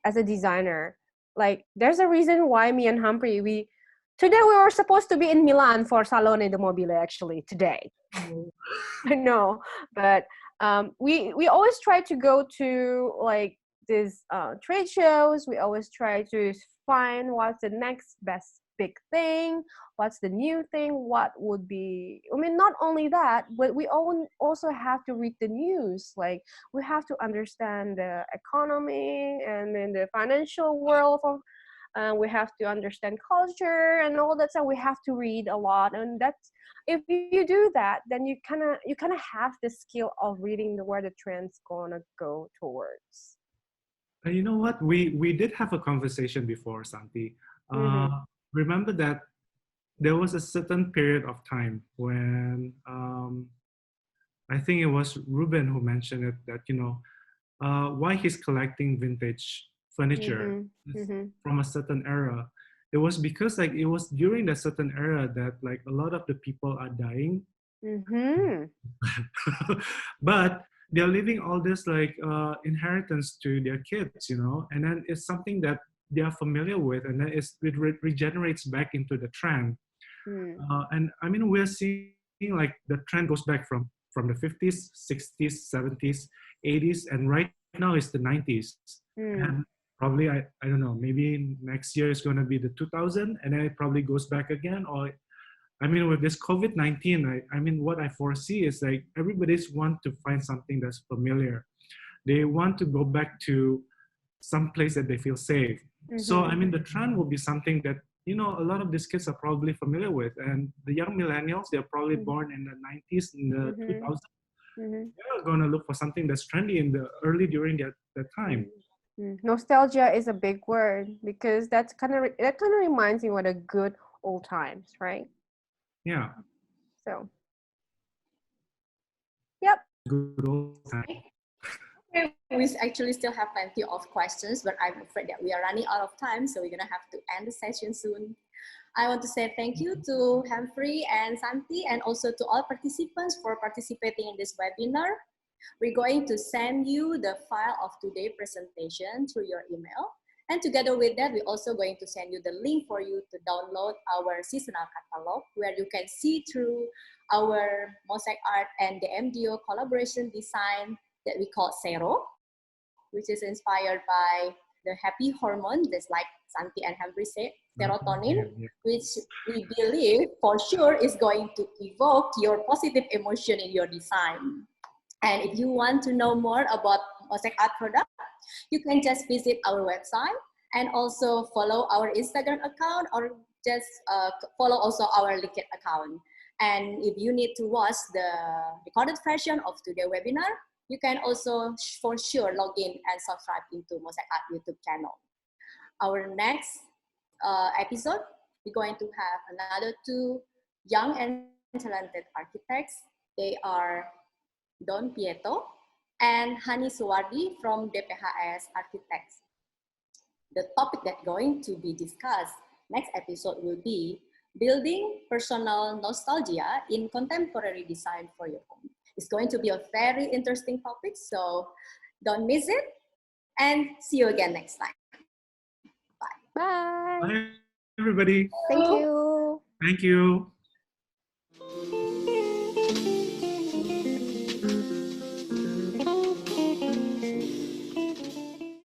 as a designer. Like, there's a reason why me and Humphrey, today we were supposed to be in Milan for Salone del Mobile, actually, today. I know, but we always try to go to like these trade shows. We always try to find what's the next best big thing, what's the new thing, what would be, I mean, not only that, but we also have to read the news. Like, we have to understand the economy and then the financial world of, we have to understand culture and all that stuff. We have to read a lot, and that's, if you do that, then you kind of have the skill of reading where the trend's gonna go towards. And you know what? We did have a conversation before, Santi. Remember that there was a certain period of time when I think it was Ruben who mentioned it, that why he's collecting vintage furniture from a certain era. It was because like it was during that certain era that like a lot of the people are dying, but they're leaving all this like inheritance to their kids, and then it's something that they are familiar with, and then it regenerates back into the trend. And I mean, we're seeing like the trend goes back from the 50s, 60s, 70s, 80s, and right now it's the 90s. And probably, I don't know, maybe next year is going to be the 2000, and then it probably goes back again, or I mean, with this COVID-19, I mean, what I foresee is like everybody's want to find something that's familiar. They want to go back to some place that they feel safe. So, I mean, the trend will be something that, you know, a lot of these kids are probably familiar with. And the young millennials, they're probably born in the 90s, in the 2000s. They're going to look for something that's trendy in the early during that time. Nostalgia is a big word because that kind of reminds me what a good old times, right? Yeah. So, yep. Good old time. Okay, we actually still have plenty of questions, but I'm afraid that we are running out of time, so we're gonna have to end the session soon. I want to say thank you to Humphrey and Santi, and also to all participants for participating in this webinar. We're going to send you the file of today's presentation through your email. And together with that, we're also going to send you the link for you to download our seasonal catalog, where you can see through our mosaic art and the DMDIO collaboration design that we call Zero, which is inspired by the happy hormone, just like Santi and Humphrey said, serotonin, which we believe for sure is going to evoke your positive emotion in your design. And if you want to know more about mosaic art product, you can just visit our website and also follow our Instagram account, or just follow also our LinkedIn account. And if you need to watch the recorded version of today's webinar, you can also for sure log in and subscribe into Mosaic Art YouTube channel. Our next episode, we're going to have another two young and talented architects. They are Don Pieto and Hani Suwardi from DPHS Architects. The topic that's going to be discussed next episode will be building personal nostalgia in contemporary design for your home. It's going to be a very interesting topic, so don't miss it, and see you again next time. Bye. Bye. Bye, everybody. Thank you. Thank you.